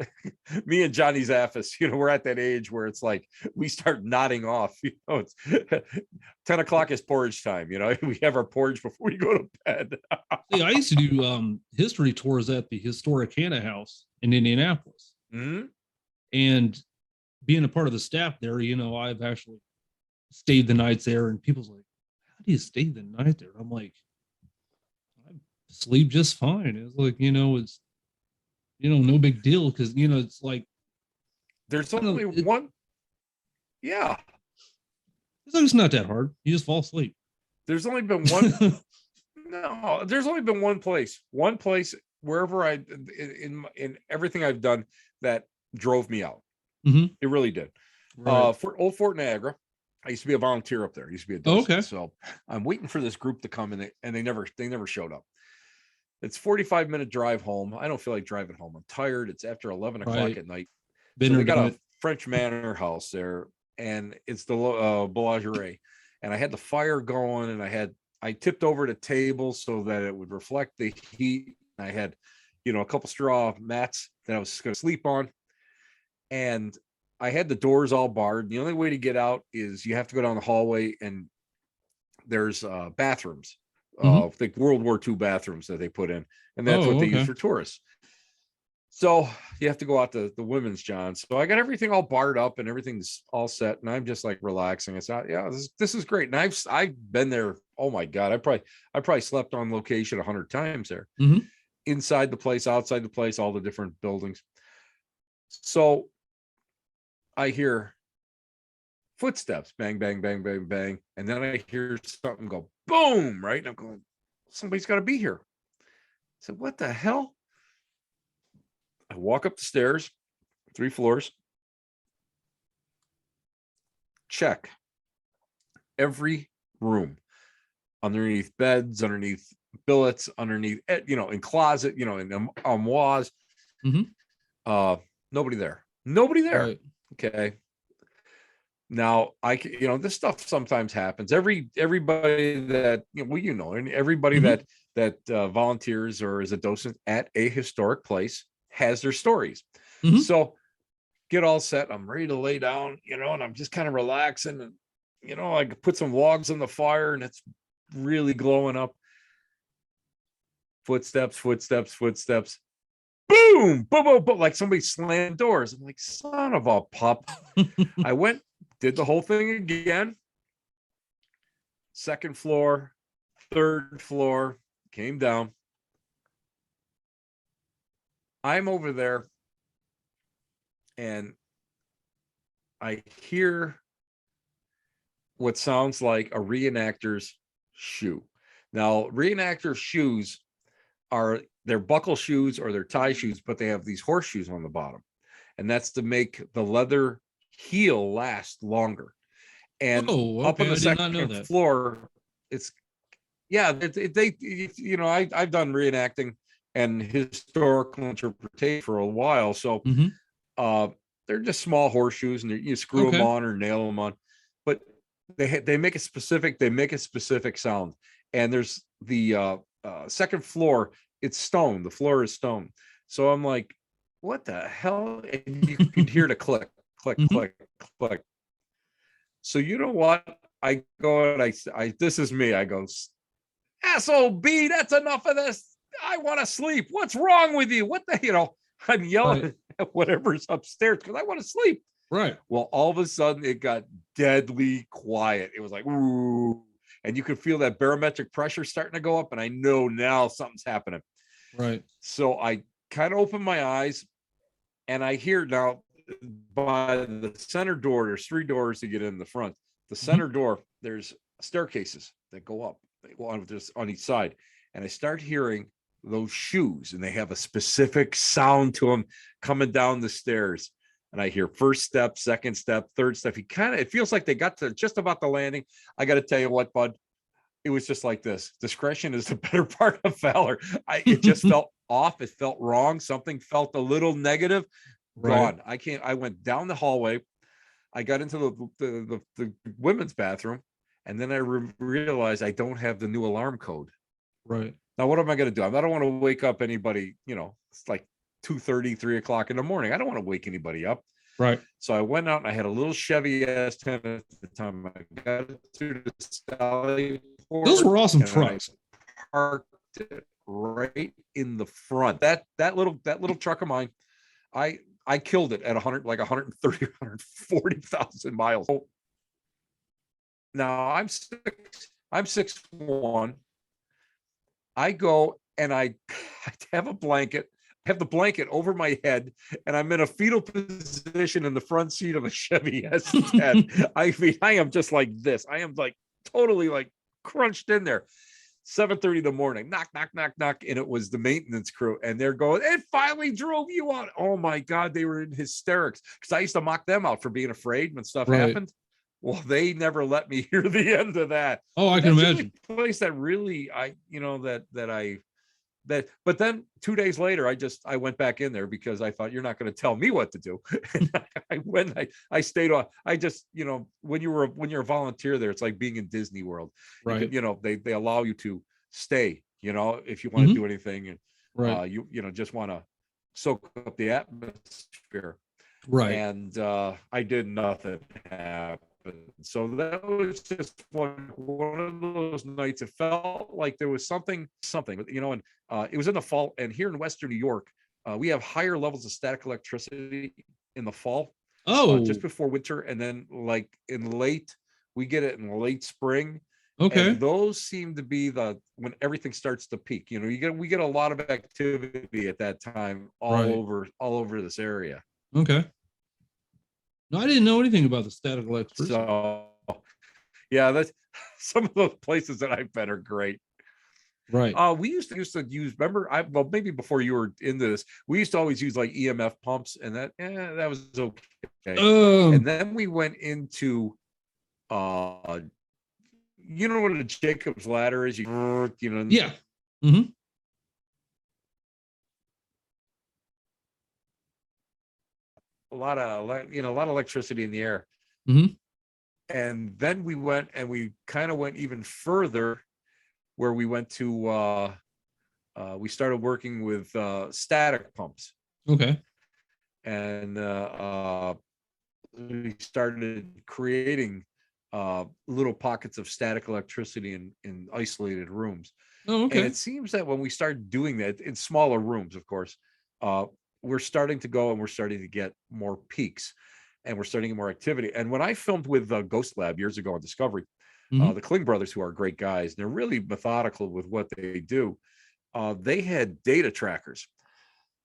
me and Johnny Zaffis. We're at that age where it's like we start nodding off. It's 10 o'clock is porridge time. We have our porridge before we go to bed.
See, I used to do history tours at the historic Hannah House in Indianapolis. And being a part of the staff there, I've actually stayed the nights there, and people's like, how do you stay the night there? I'm like, I sleep just fine. It's like, it's, no big deal, because, it's like,
there's only one. Yeah.
It's not that hard. You just fall asleep.
There's only been one. No, there's only been one place wherever in everything I've done that drove me out. It really did.
Right.
For Old Fort Niagara, I used to be a volunteer up there. I used to be a docent.
Okay.
So I'm waiting for this group to come, and they never showed up. It's 45-minute drive home. I don't feel like driving home. I'm tired. It's after 11 o'clock at night. So they got a French Manor house there, and it's the Boulangerie. And I had the fire going, and I tipped over the table so that it would reflect the heat. I had, a couple straw mats that I was going to sleep on. And I had the doors all barred. The only way to get out is you have to go down the hallway, and there's bathrooms, like World War II bathrooms that they put in. And that's what they use for tourists. So you have to go out to the women's John. So I got everything all barred up, and everything's all set, and I'm just like relaxing. I said, yeah, this is great. And I've been there. Oh my God. I probably slept on location 100 times there, inside the place, outside the place, all the different buildings. So I hear footsteps, bang, bang, bang, bang, bang. And then I hear something go boom, right? And I'm going, somebody's got to be here. I said, what the hell? I walk up the stairs, 3 floors, check every room, underneath beds, underneath billets, underneath, in closet, in armoires. Nobody there. Right. Okay. Now this stuff sometimes happens. Everybody that, and everybody that volunteers or is a docent at a historic place has their stories. So get all set. I'm ready to lay down, and I'm just kind of relaxing, and, I put some logs on the fire, and it's really glowing up. Footsteps. boom, boom, boom, boom, like somebody slammed doors. I'm like, son of a pup. I went, did the whole thing again. Second floor, third floor, came down. I'm over there and I hear what sounds like a reenactor's shoe. Now, reenactor shoes are their buckle shoes or their tie shoes, but they have these horseshoes on the bottom. And that's to make the leather heel last longer. And
Oh,
up on
okay.
the
I did not know
second
that.
floor, it's yeah, you know, I've done reenacting and historical interpretation for a while. So
Hmm.
they're just small horseshoes and you screw them
Okay.
on or nail them on, but they make a specific sound. And there's the second floor, it's stone, the floor is stone. So I'm like, what the hell? And you could hear the click, click,
Hmm.
click, click. So you know what? I go and I this is me. I go, SOB, that's enough of this. I want to sleep. What's wrong with you? What the, I'm yelling
Right.
at whatever's upstairs because I want to sleep.
Right.
Well, all of a sudden it got deadly quiet. It was like, ooh, and you could feel that barometric pressure starting to go up. And I know now something's happening.
Right.
So I kind of open my eyes and I hear now by the center door, there's 3 doors to get in the front. The center door, there's staircases that go up. They go on each side. And I start hearing those shoes and they have a specific sound to them coming down the stairs. And I hear first step, second step, third step. It feels like they got to just about the landing. I got to tell you what, bud, it was just like this. Discretion is the better part of valor. It just felt off. It felt wrong. Something felt a little negative.
Right.
Gone. I went down the hallway. I got into the women's bathroom. And then I realized I don't have the new alarm code.
Right.
Now, what am I going to do? I don't want to wake up anybody, it's like 2:30, 3 o'clock in the morning. I don't want to wake anybody up.
Right.
So I went out and I had a little Chevy S10 at the time. I got it to the Sally Port.
Those were awesome trucks.
I parked it right in the front. That little truck of mine, I killed it at 130, 140,000 miles. Now I'm 6'1". I go and I have a blanket. I have the blanket over my head, and I'm in a fetal position in the front seat of a Chevy S10. I mean, I am just like this. I am like totally like crunched in there. 7:30 in the morning, knock, knock, knock, knock. And it was the maintenance crew. And they're going, it finally drove you out. Oh my God, they were in hysterics. Because I used to mock them out for being afraid when stuff happened. Well, they never let me hear the end of that.
Oh, I can imagine.
A place that really, but then 2 days later, I went back in there because I thought, you're not going to tell me what to do. I stayed on. I just, when you're a volunteer there, it's like being in Disney World.
Right.
They allow you to stay, if you want to do anything, and
right.
you just want to soak up the atmosphere.
Right.
And I did nothing happen. So that was just one of those nights. It felt like there was something, and it was in the fall. And here in Western New York, we have higher levels of static electricity in the fall.
Oh,
just before winter, and then we get it in late spring.
Okay.
And those seem to be when everything starts to peak. We get a lot of activity at that time all over this area.
Okay. No, I didn't know anything about the static electricity.
So, yeah, that's some of those places that I've been are great.
Right.
We used to use. Remember, maybe before you were into this, we used to always use like EMF pumps, and that was okay. And then we went into, what a Jacob's ladder is?
Yeah. Mm-hmm.
A lot of electricity in the air.
Mm-hmm.
And then we went and we kind of went even further, where we went to we started working with static pumps.
Okay.
And we started creating little pockets of static electricity in isolated rooms.
Oh, okay.
And it seems that when we started doing that in smaller rooms, of course, we're starting to go and we're starting to get more peaks and we're starting to get more activity. And when I filmed with Ghost Lab years ago on Discovery,
Mhm.
the Kling brothers, who are great guys, they're really methodical with what they do. They had data trackers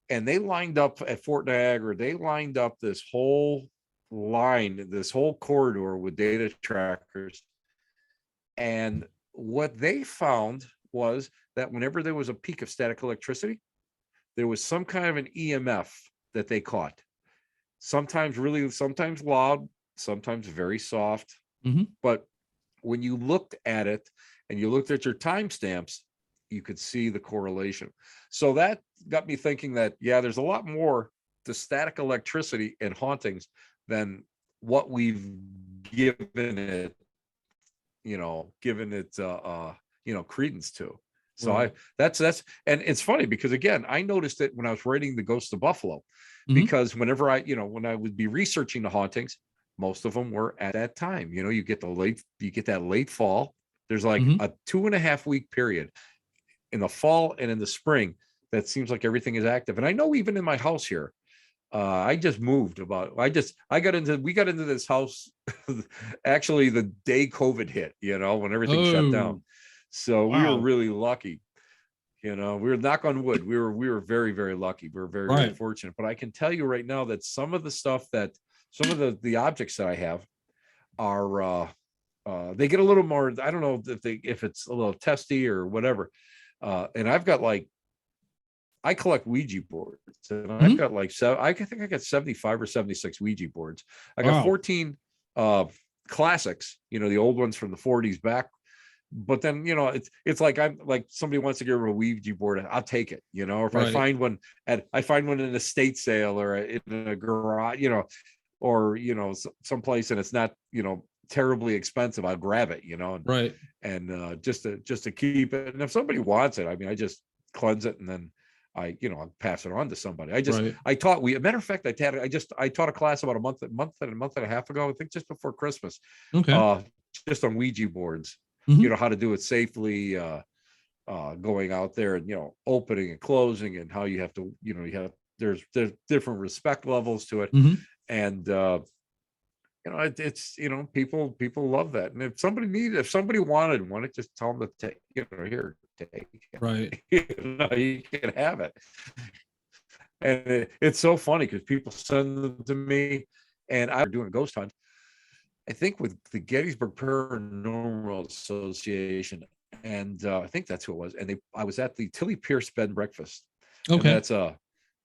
and they lined up at Fort Niagara. They lined up this whole line, this whole corridor with data trackers. And what they found was that whenever there was a peak of static electricity, there was some kind of an EMF that they caught. Sometimes really, sometimes loud, sometimes very soft.
Mhm.
But when you looked at it and you looked at your timestamps, you could see the correlation. So that got me thinking that, yeah, there's a lot more to static electricity and hauntings than what we've given it, credence to. So
Right.
that's and it's funny because again, I noticed it when I was writing the Ghost of Buffalo,
Mhm.
because whenever when I would be researching the hauntings, most of them were at that time. You get that late fall. There's like
Mhm.
a 2.5 week period in the fall and in the spring that seems like everything is active. And I know even in my house here, I just moved we got into this house actually the day COVID hit, when everything shut down.
Oh,
So we were
wow.
really lucky. We were, knock on wood, we were very, very lucky. We were very, very
Right.
fortunate. But I can tell you right now that some of the objects that I have are they get a little more, I don't know if it's a little testy or whatever. And I've got I collect Ouija boards, and I've
Mhm.
got I think I got 75 or 76 Ouija boards. I got
Wow.
14 classics, the old ones from the 40s back. But then, it's like I'm like somebody wants to give a Ouija board, I'll take it, or if
Right.
I find one in an estate sale or in a garage, or someplace and it's not, terribly expensive, I'll grab it,
Right.
and just to keep it. And if somebody wants it, I mean, I just cleanse it and then I'll pass it on to somebody.
Right.
I taught a matter of fact, I taught a class about a month and a half ago, I think just before Christmas,
Okay.
uh, just on Ouija boards,
Mhm.
how to do it safely, going out there and, opening and closing and how you have to, there's different respect levels to it.
Mhm.
And, it's people love that. And if somebody wanted one, just tell them to take, here, take
Right.
it. You can have it. And it's so funny because people send them to me, and I'm doing a ghost hunt, I think with the Gettysburg Paranormal Association, and I think that's who it was. And I was at the Tilly Pierce bed and breakfast, and
Okay.
that's a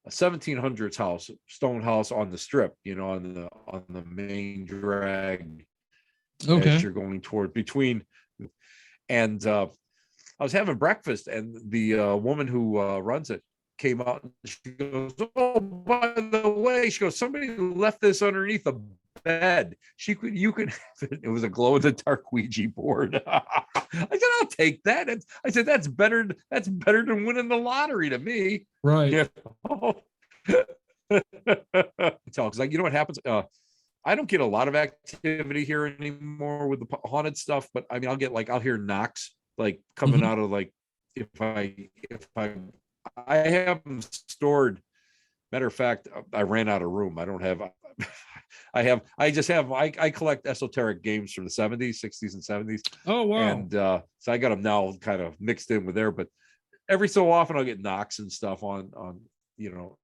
1700s house, stone house on the strip, on the main drag as
Okay.
you're going toward between. And I was having breakfast, and the woman who runs it came out and she goes, "Oh, by the way," she goes, "somebody left this underneath the bed. You could have it." It was a glow in the dark Ouija board. I said, "I'll take that." And I said, "That's better. That's better than winning the lottery to me."
Right.
Yeah. So, because what happens? I don't get a lot of activity here anymore with the haunted stuff, but I mean, I'll hear knocks like coming
Mhm.
out of if I have them stored. Matter of fact, I ran out of room. I don't have. I collect esoteric games from the 70s, 60s, and 70s,
Oh, wow.
and so I got them now kind of mixed in with there. But every so often I'll get knocks and stuff on you know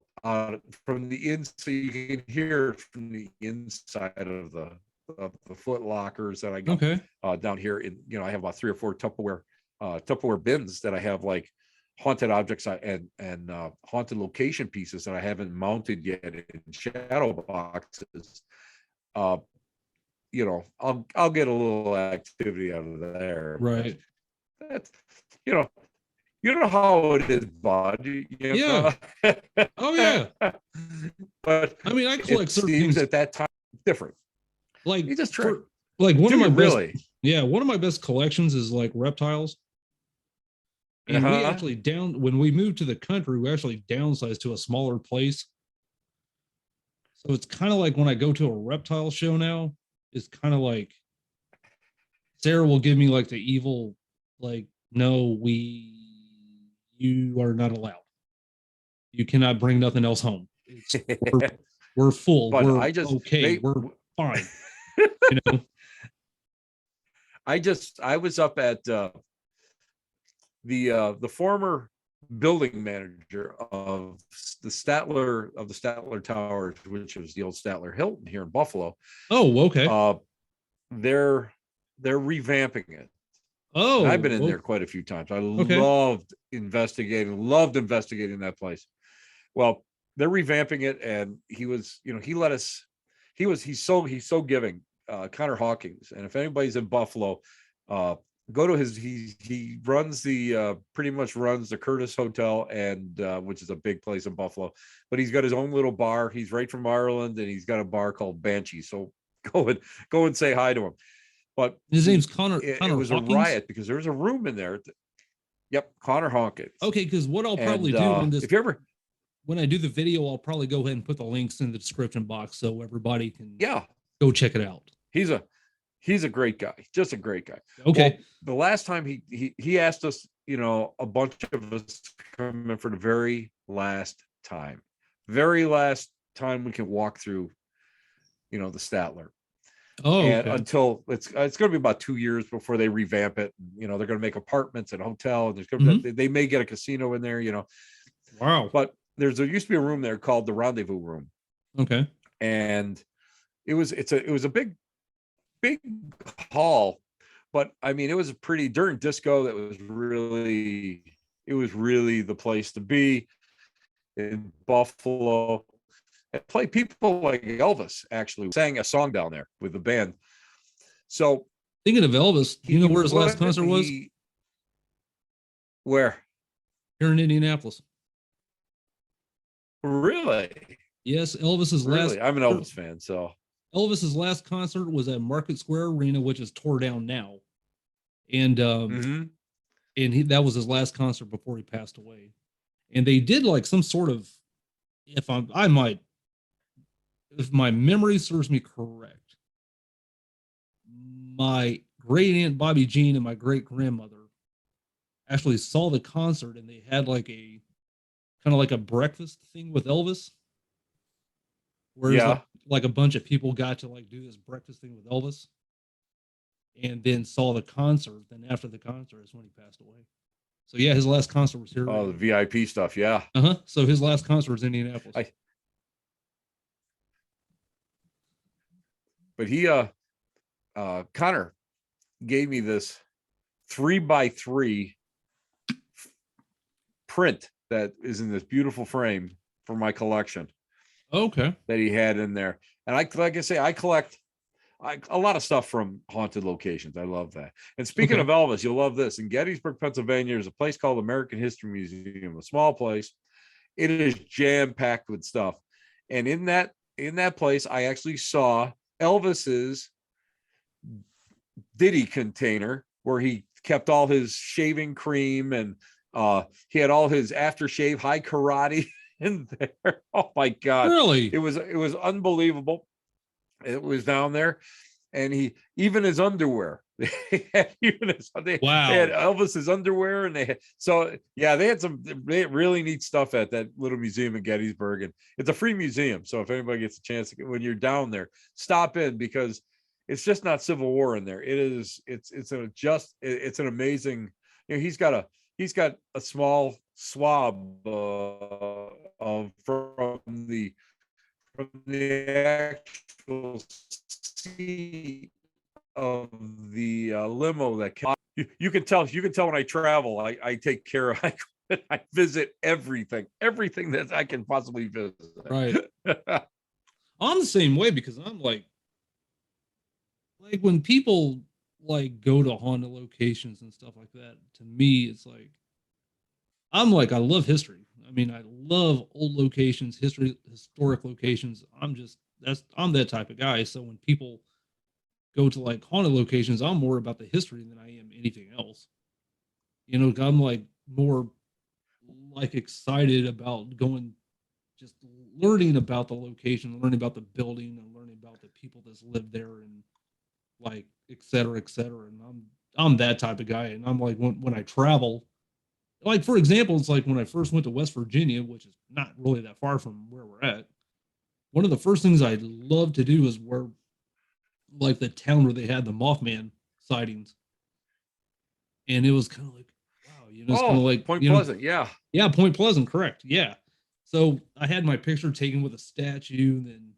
from the inside, so you can hear it from the inside of the foot lockers that I got
Okay.
down here. I have about 3 or 4 Tupperware bins that I have like haunted objects and haunted location pieces that I haven't mounted yet in shadow boxes. uh I'll get a little activity out of there, but
Right.
that's you know how it is, bud.
Yeah. Oh, yeah.
But
I mean, I
it
collect certain
seems
things
at that time different.
like
You just try.
for like one of
Do
my
you
best,
really?
yeah, one of my best collections is like reptiles. And we
Uh-huh.
actually when we moved to the country, we actually downsized to a smaller place. So it's kind of like when I go to a reptile show now, it's kind of like Sarah will give me like the evil, like, no, you are not allowed. You cannot bring nothing else home. We're full.
But
We're
I just
okay. We're fine. You know.
I was up at the former building manager of the Statler Towers, which was the old Statler Hilton here in Buffalo.
Oh, okay.
They're revamping it.
Oh,
and I've been in there quite a few times. I loved investigating that place. Well, they're revamping it, and he's so giving. Connor Hawkins, and if anybody's in Buffalo, go to he runs pretty much runs the Curtis Hotel, and which is a big place in Buffalo, but he's got his own little bar. He's right from Ireland, and he's got a bar called Banshee. So go and say hi to him. But
his name's Connor.
It was
Hawkins?
A riot because there was a room in there. Yep, Connor Hawkins.
Okay, because what I'll probably do when I do the video, I'll probably go ahead and put the links in the description box so everybody can go check it out.
He's a great guy, just a great guy.
Okay.
Well, the last time he asked us, a bunch of us to come in for the very last time we can walk through, the Statler.
Oh,
and
okay.
Until it's going to be about 2 years before they revamp it. They're going to make apartments and hotel, and there's going to they may get a casino in there.
Wow.
But there used to be a room there called the Rendezvous Room.
Okay.
And it was a big hall, but I mean, it was during disco. It was really the place to be in Buffalo. And play people like Elvis actually sang a song down there with the band. So
thinking of Elvis, do you know where his last concert was?
Where?
Here in Indianapolis.
Really?
Yes, Elvis's last.
I'm an Elvis fan, so.
Elvis's last concert was at Market Square Arena, which is tore down now, and that was his last concert before he passed away. And they did like some sort of, if my memory serves me correct, my great aunt Bobby Jean and my great grandmother actually saw the concert, and they had like a kind of like a breakfast thing with Elvis. Whereas like a bunch of people got to like do this breakfast thing with Elvis, and then saw the concert. Then after the concert is when he passed away. So yeah, his last concert was here.
Oh, the VIP stuff, yeah.
So his last concert was in Indianapolis.
But he Connor gave me this 3x3 print that is in this beautiful frame for my collection.
Okay.
That he had in there. And I collect a lot of stuff from haunted locations. I love that. And speaking of Elvis, you'll love this. In Gettysburg, Pennsylvania, there's a place called American History Museum, a small place. It is jam-packed with stuff. And in that place, I actually saw Elvis's Diddy container where he kept all his shaving cream, and he had all his aftershave high karate in there. Oh my God.
Really?
It was unbelievable. It was down there. And even his underwear. They had Elvis's underwear, and they had some really neat stuff at that little museum in Gettysburg. And it's a free museum. So if anybody gets a chance when you're down there, stop in, because it's just not Civil War in there. It's an amazing, he's got a small swab from the actual seat of the limo that you can tell when I travel, I take care of, I visit everything that I can possibly visit.
Right. I'm the same way, because I'm like when people like go to haunted locations and stuff like that, to me, it's like, I love history. I mean, I love old locations, historic locations. I'm that type of guy. So when people go to like haunted locations, I'm more about the history than I am anything else. I'm like more like excited about going, just learning about the location, learning about the building, and learning about the people that's lived there, and like et cetera, et cetera. And I'm that type of guy. And I'm like, when I travel, Like, for example, it's like when I first went to West Virginia, which is not really that far from where we're at. One of the first things I'd love to do is where, like, the town where they had the Mothman sightings. And it was kind of like, wow, it's kind
Oh,
of like,
Point Pleasant. Yeah.
yeah, Point Pleasant, correct. Yeah. So I had my picture taken with a statue, and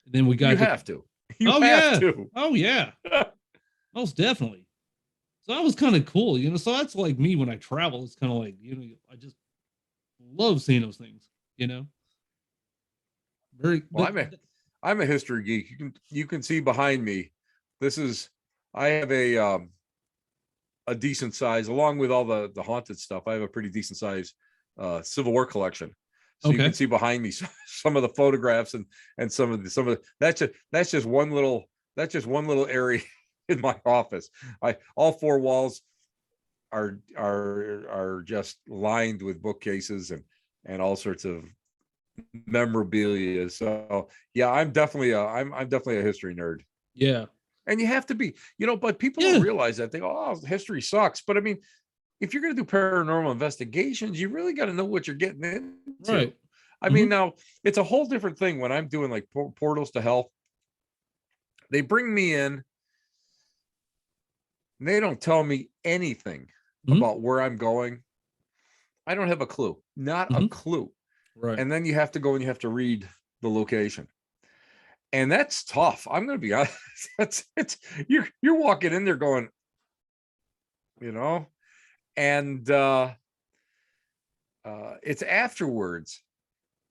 then we
You
got to,
have to. You
oh,
have
yeah.
to.
Oh, yeah. Most definitely. So that was kind of cool, So that's like me when I travel. It's kind of like, I just love seeing those things, Very,
Well,
but
I'm a history geek. You can see behind me. This is I have a decent size, along with all the haunted stuff. I have a pretty decent size Civil War collection. So you can
okay.
see behind me some of the photographs and some of the that's just one little area in my office. All four walls are just lined with bookcases and all sorts of memorabilia. So yeah, I'm definitely a history nerd.
Yeah.
And you have to be, but people
Yeah.
don't realize that. They go, oh, history sucks. But I mean, if you're going to do paranormal investigations, you really got to know what you're getting into.
Right.
I mean, now it's a whole different thing when I'm doing like portals to hell. They bring me in, and they don't tell me anything about where I'm going. I don't have a clue, not a clue.
Right.
And then you have to go and you have to read the location. And that's tough. I'm going to be honest. It's you're walking in there going, and it's afterwards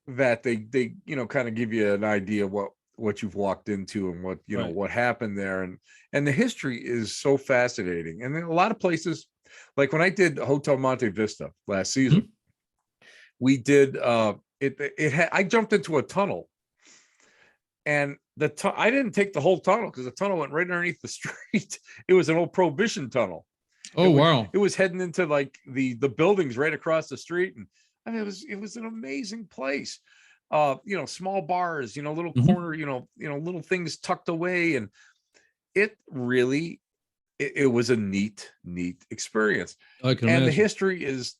that they kind of give you an idea what you've walked into and what
Right.
what happened there, and the history is so fascinating. And then a lot of places, like when I did Hotel Monte Vista last season, we did I jumped into a tunnel, and I didn't take the whole tunnel because the tunnel went right underneath the street. It was an old Prohibition tunnel.
Oh, wow.
It was heading into like the buildings right across the street, and I mean it was an amazing place. Small bars, little corner, little things tucked away, and it really it was a neat experience.
I can
And the
imagine.
history is,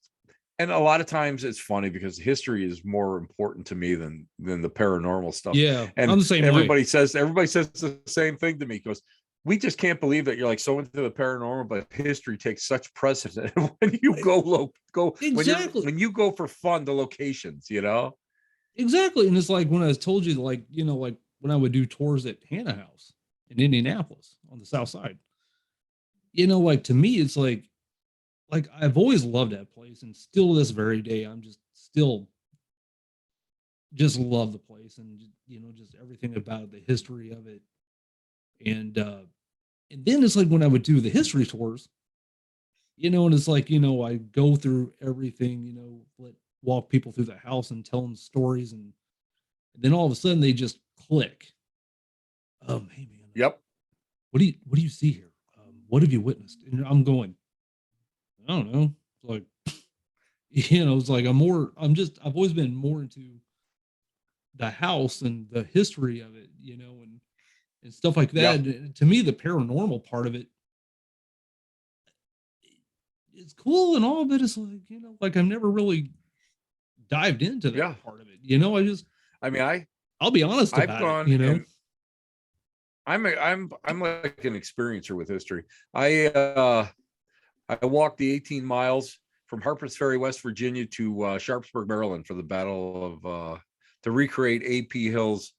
and a lot of times it's funny because history is more important to me than the paranormal stuff.
Yeah, I'm
And
the same way.
everybody says the same thing to me, because we just can't believe that you're like so into the paranormal, but history takes such precedent when you go
Exactly.
when you go for fun to locations,
Exactly. And it's like when I told you, like, like when I would do tours at Hannah House in Indianapolis on the South Side, like to me, it's like I've always loved that place. And still this very day, I'm just love the place, and, just everything about it, the history of it. And then it's like when I would do the history tours, and it's like, I go through everything, walk people through the house and tell them stories, and then all of a sudden they just click. Hey man,
Yep.
What do you see here? What have you witnessed? And I'm going, I don't know. It's like, it's like I've always been more into the house and the history of it, and stuff like that.
Yeah.
And to me, the paranormal part of it, it's cool and all, but it's like, like I've never really dived into that part of it. I'll be honest
I've
about
gone
it,
and I'm like an experiencer with history. I walked the 18 miles from Harpers Ferry, West Virginia to Sharpsburg, Maryland for the battle of to recreate AP Hill's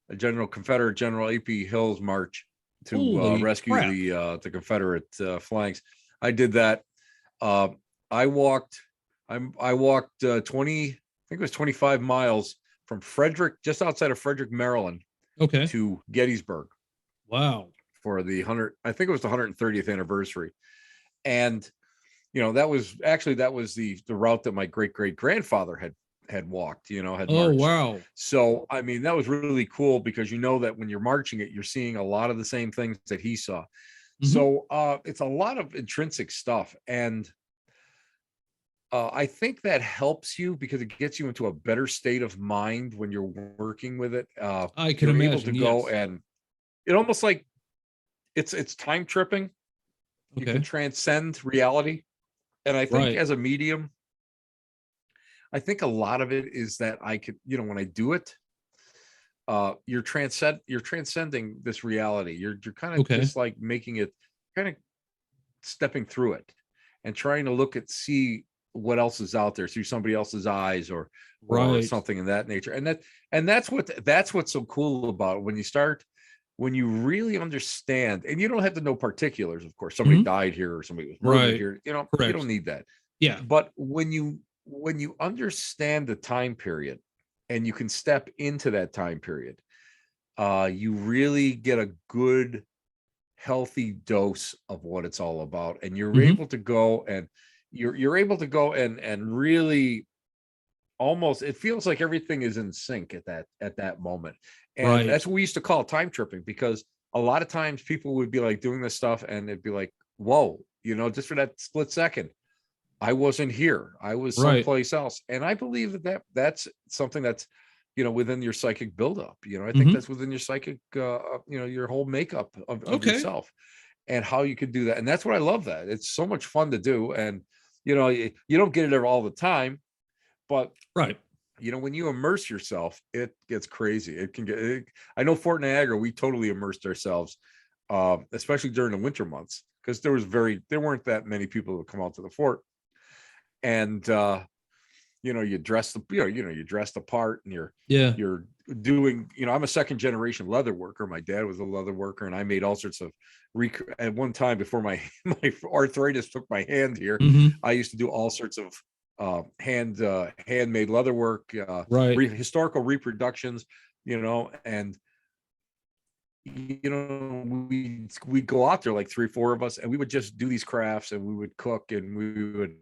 Confederate General AP Hill's march to rescue the Confederate flanks. I did that. I walked 20, I think it was 25 miles from Frederick, just outside of Frederick, Maryland, to Gettysburg.
Wow.
For the 130th anniversary. And that was the route that my great grandfather had walked, had marched.
Oh, wow.
So I mean, that was really cool because that when you're marching it, you're seeing a lot of the same things that he saw. So it's a lot of intrinsic stuff, and I think that helps you because it gets you into a better state of mind when you're working with it.
I can
you're
imagine,
able to go, and it almost like it's time tripping. You can transcend reality. And I think
Right.
as a medium, I think a lot of it is that I could, when I do it, you're transcending this reality. You're kind of
Okay.
just like making it, kind of stepping through it and trying to see what else is out there through somebody else's eyes, or
Right.
something in that nature. And that's what's so cool about it. When you really understand, and you don't have to know particulars, of course, somebody
Mhm.
died here or somebody was murdered
Right.
here, you
Correct.
don't need that.
Yeah.
But when you understand the time period and you can step into that time period, you really get a good, healthy dose of what it's all about. And you're
Mhm.
able to go and you're able to go and really, almost, it feels like everything is in sync at that moment. And
Right.
that's what we used to call time tripping, because a lot of times people would be like doing this stuff and it'd be like, whoa, just for that split second, I wasn't here, I was
Right.
someplace else. And I believe that's something that's within your psychic buildup. I think
Mhm.
that's within your psychic, your whole makeup of
Okay.
yourself, and how you could do that. And that's what I love, that it's so much fun to do. And you don't get it all the time, but
Right.
when you immerse yourself, it gets crazy. It can I know Fort Niagara, we totally immersed ourselves, especially during the winter months, because there weren't that many people who would come out to the fort. And you dress you dress the part, and
Yeah.
you're doing, I'm a second generation leather worker. My dad was a leather worker, and I made all sorts of at one time, before my my arthritis took my hand here,
Mhm.
I used to do all sorts of handmade leather work,
Right.
historical reproductions, and we go out there, like 3 or 4 of us, and we would just do these crafts, and we would cook, and we would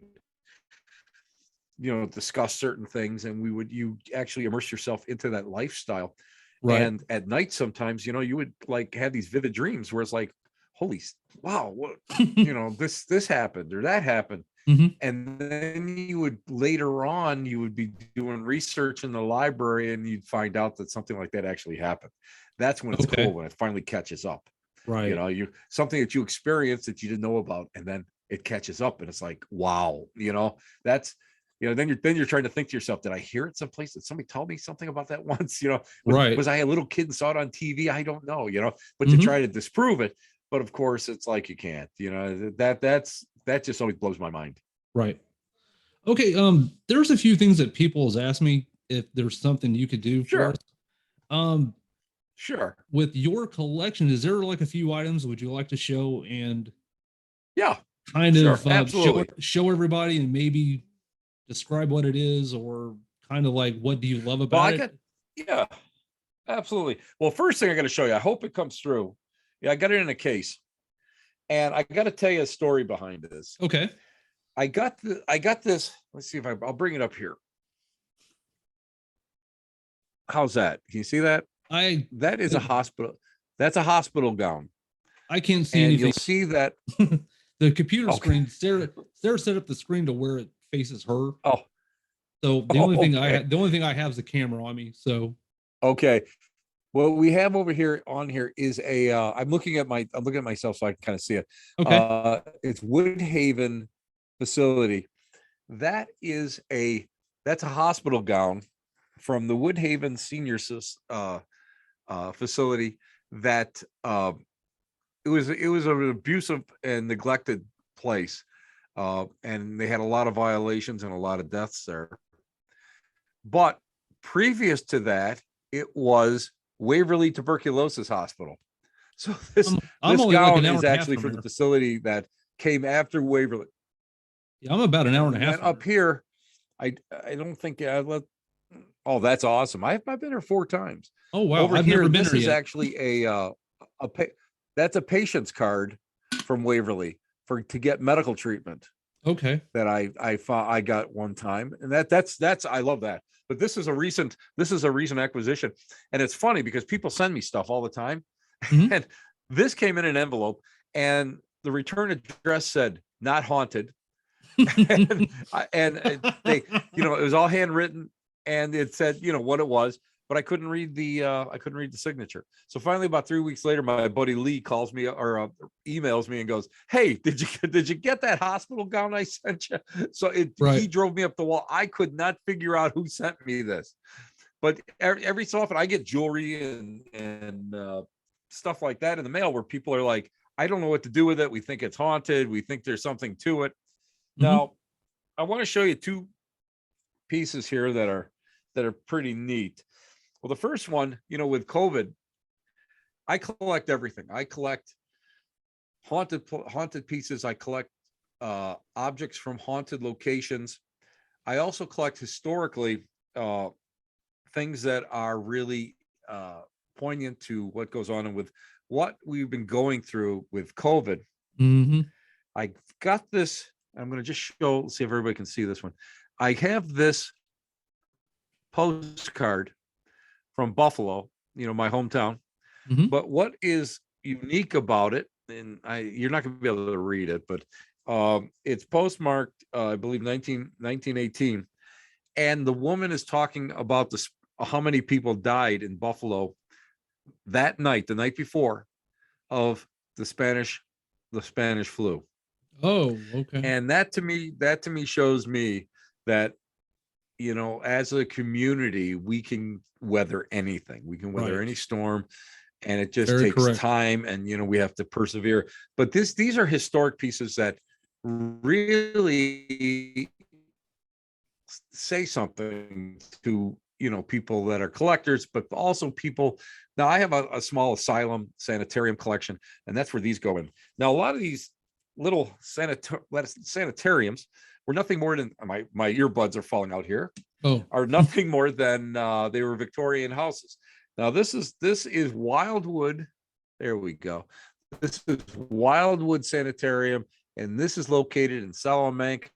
discuss certain things, and you actually immerse yourself into that lifestyle.
Right.
And at night, sometimes, you would like have these vivid dreams where it's like, holy, wow, what, this happened or that happened.
Mhm.
And then later on, you would be doing research in the library, and you'd find out that something like that actually happened. That's when it's cool,
Okay.
when it finally catches up.
Right.
Something that you experienced that you didn't know about, and then it catches up, and it's like, wow, that's, then you're trying to think to yourself, did I hear it someplace? Did somebody tell me something about that once?
Right.
Was I a little kid and saw it on TV? I don't know, but you
Mhm.
try to disprove it. But of course, it's like, you can't, that just always blows my mind.
Right. Okay. There's a few things that people has asked me if there's something you could do for us.
Sure.
Um,
Sure.
with your collection, is there like a few items would you like to show and
Yeah.
kind
Sure.
of
Absolutely.
show everybody and maybe describe what it is, or kind of like what do you love
Well,
about it?
yeah, absolutely. Well, first thing I got to show you, I hope it comes through. Yeah, I got it in a case. And I got to tell you a story behind this.
Okay.
I got this. Let's see if I'll bring it up here. How's that? Can you see that?
I
That is a hospital. That's a hospital gown.
I can't see
And you'll
anything.
see that.
The computer
Okay.
screen, Sarah set up the screen to where it faces her.
Oh,
So
okay.
the only thing I have is the camera on me. So
Okay. What we have over here on here is I'm looking at myself so I can kind of see it.
okay.
It's Woodhaven facility. That's a hospital gown from the Woodhaven Senior facility. That it was an abusive and neglected place, and they had a lot of violations and a lot of deaths there. But previous to that, it was Waverly Tuberculosis Hospital. So
I'm
this
only like
gown
an hour
is
and a half
actually
from
for the
here.
facility that came after Waverly.
Yeah, I'm about an hour and a
And
half
then
from
up
here.
here, I don't think oh, that's awesome. I've been there 4 times.
Oh wow,
Over
I've
here,
never been
this
there
is
yet.
actually that's a patient's card from Waverly to get medical treatment
Okay.
that I got one time. And that's I love that. But this is a recent acquisition. And it's funny because people send me stuff all the time.
Mhm.
And this came in an envelope, and the return address said not haunted. and they, it was all handwritten, and it said, what it was. but I couldn't read the signature. So finally, about 3 weeks later, my buddy Lee calls me or emails me and goes, "Hey, did you get that hospital gown I sent you?" So he drove me up the wall. I could not figure out who sent me this, but every so often I get jewelry and stuff like that in the mail where people are like, "I don't know what to do with it. We think it's haunted. We think there's something to it." Now, I want to show you two pieces here that are pretty neat. Well, the first one, with COVID, I collect everything. I collect haunted pieces. I collect objects from haunted locations. I also collect historically things that are really poignant to what goes on and with what we've been going through with COVID. I got this. I'm going to just show, see if everybody can see this one. I have this postcard from Buffalo, my hometown. But what is unique about it, and you're not going to be able to read it, but it's postmarked, I believe, 1918. And the woman is talking about how many people died in Buffalo that night, the night before, of the Spanish flu.
Oh, okay.
And that to me shows me that, as a community, we can weather anything. We can weather any storm, and it just takes time, and we have to persevere. But these are historic pieces that really say something to people that are collectors, but also people. Now, I have a small asylum sanitarium collection, and that's where these go in. Now, a lot of these little sanitariums were nothing more than my earbuds are falling out here. Are nothing more than they were Victorian houses. Now, this is Wildwood. There we go. This is Wildwood Sanitarium, and this is located in Salamanca,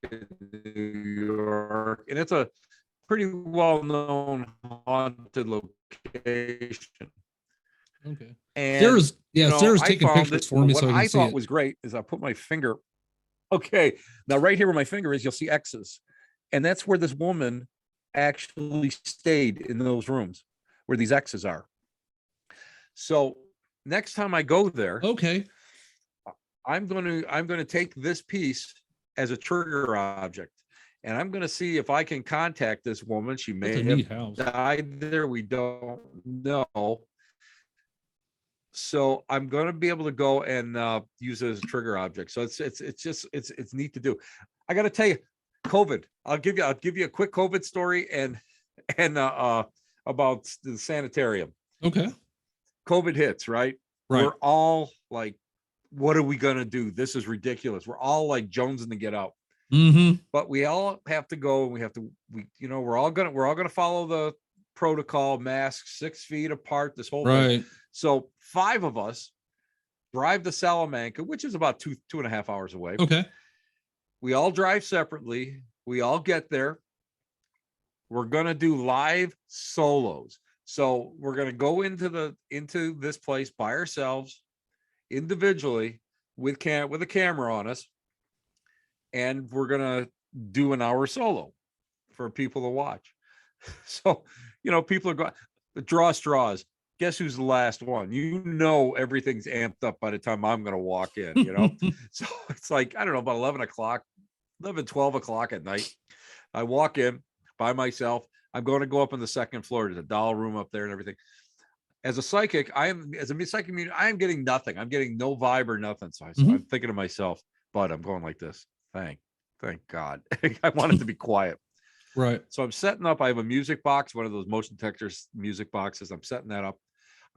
New York, and it's a pretty well-known haunted location.
Okay.
And
Sarah's taking pictures for me,
what
so I can
I
see
thought
it.
was great is I put my finger. Okay, now right here where my finger is, you'll see X's, and that's where this woman actually stayed, in those rooms where these X's are. So next time I go there, I'm going to take this piece as a trigger object, and I'm going to see if I can contact this woman. She may have died there. We don't know. So I'm going to be able to go and use it as a trigger object. So it's neat to do. I got to tell you, COVID. I'll give you a quick COVID story and about the sanitarium.
Okay.
COVID hits, right? We're all like, what are we going to do? This is ridiculous. We're all like jonesing to get out. But we all have to go, and we're all going to follow the protocol, masks 6 feet apart, this whole thing. So 5 of us drive to Salamanca, which is about 2.5 hours away.
Okay.
We all drive separately. We all get there. We're going to do live solos. So we're going to go into this place by ourselves, individually, with a camera on us, and we're going to do an hour solo for people to watch. So, people are going, draw straws. Guess who's the last one? Everything's amped up by the time I'm going to walk in, So it's like, I don't know, about 12 o'clock at night. I walk in by myself. I'm going to go up on the second floor to the doll room up there and everything. As a psychic, I am getting nothing. I'm getting no vibe or nothing. So I'm thinking to myself, but I'm going like this. Thank God. I want it to be quiet.
Right.
So I'm setting up. I have a music box, one of those motion detectors music boxes. I'm setting that up.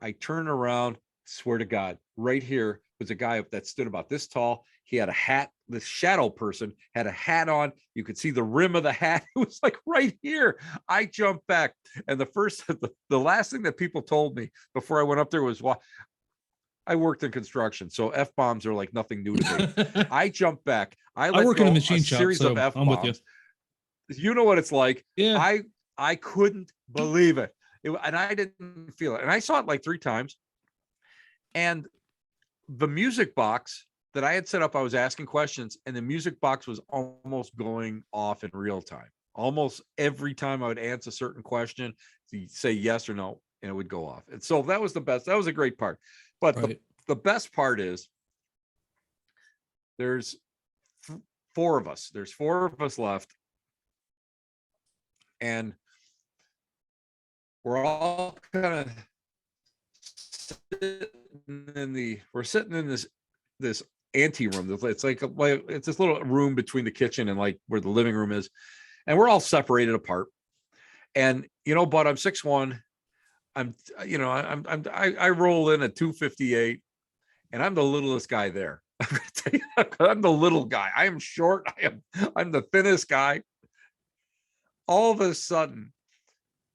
I turn around, swear to God, right here was a guy that stood about this tall. He had a hat. This shadow person had a hat on. You could see the rim of the hat. It was like right here. I jumped back. And the last thing that people told me before I went up there was, well, I worked in construction, so F-bombs are like nothing new to me. I jumped back. I
work in a machine shop,
series
so
of F-bombs.
I'm with you.
You know what it's like.
Yeah.
I couldn't believe it. And I didn't feel it. And I saw it like 3 times. And the music box that I had set up, I was asking questions, and the music box was almost going off in real time. Almost every time I would answer a certain question, you say yes or no, and it would go off. And so that was the best. That was a great part. But the best part is there's four of us. There's four of us left. And we're all kind of sitting in this ante room. It's like it's this little room between the kitchen and like where the living room is. And we're all separated apart. And, you know, but I'm 6'1". I roll in at 258 and I'm the littlest guy there. I'm the little guy. I am short. I'm the thinnest guy. All of a sudden,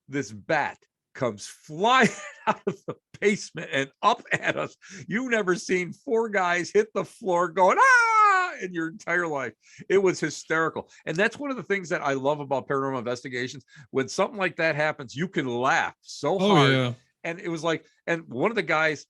this bat comes flying out of the basement and up at us. You've never seen four guys hit the floor going, ah, in your entire life. It was hysterical. And that's one of the things that I love about paranormal investigations. When something like that happens, you can laugh so hard. Yeah. And it was like, and one of the guys,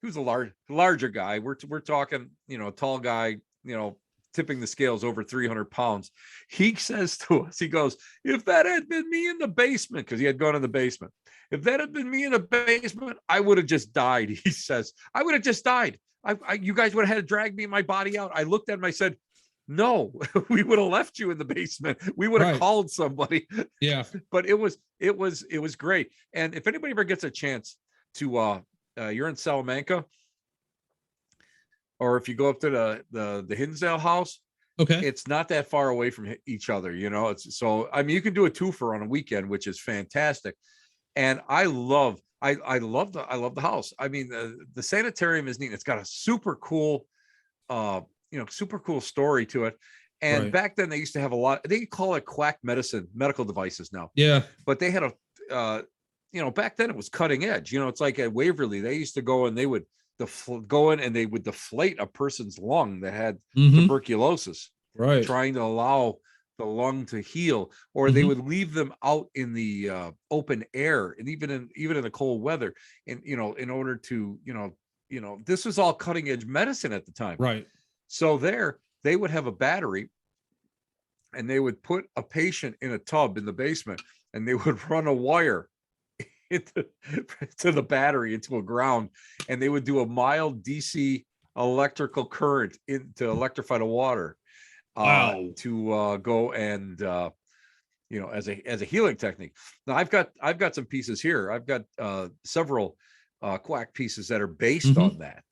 he was a larger guy. We're talking, you know, a tall guy, you know, tipping the scales over 300 pounds. He says to us, he goes, if that had been me in the basement, because he had gone in the basement, if that had been me in the basement, I would have just died. He says, I would have just died. You guys would have had to drag me and my body out. I looked at him, I said, no, we would have left you in the basement. We would have called somebody. Yeah. But it was great. And if anybody ever gets a chance to, you're in Salamanca, or if you go up to the Hinsdale house, okay, it's not that far away from each other. You know, it's so, I mean, you can do a twofer on a weekend, which is fantastic. And I love the house. I mean, the sanitarium is neat. It's got a super cool, super cool story to it. And back then they used to have a lot, they call it quack medicine, medical devices now. Yeah. But they had back then it was cutting edge. You know, it's like at Waverly, they used to go and they would go in and they would deflate a person's lung that had tuberculosis, trying to allow the lung to heal, or they would leave them out in the open air, and even in the cold weather, and in order to this was all cutting edge medicine at the time. Right. So they would have a battery, and they would put a patient in a tub in the basement, and they would run a wire to the battery into a ground, and they would do a mild DC electrical current to electrify the water. Wow. To go and as a healing technique. Now I've got some pieces here. I've got several quack pieces that are based on that,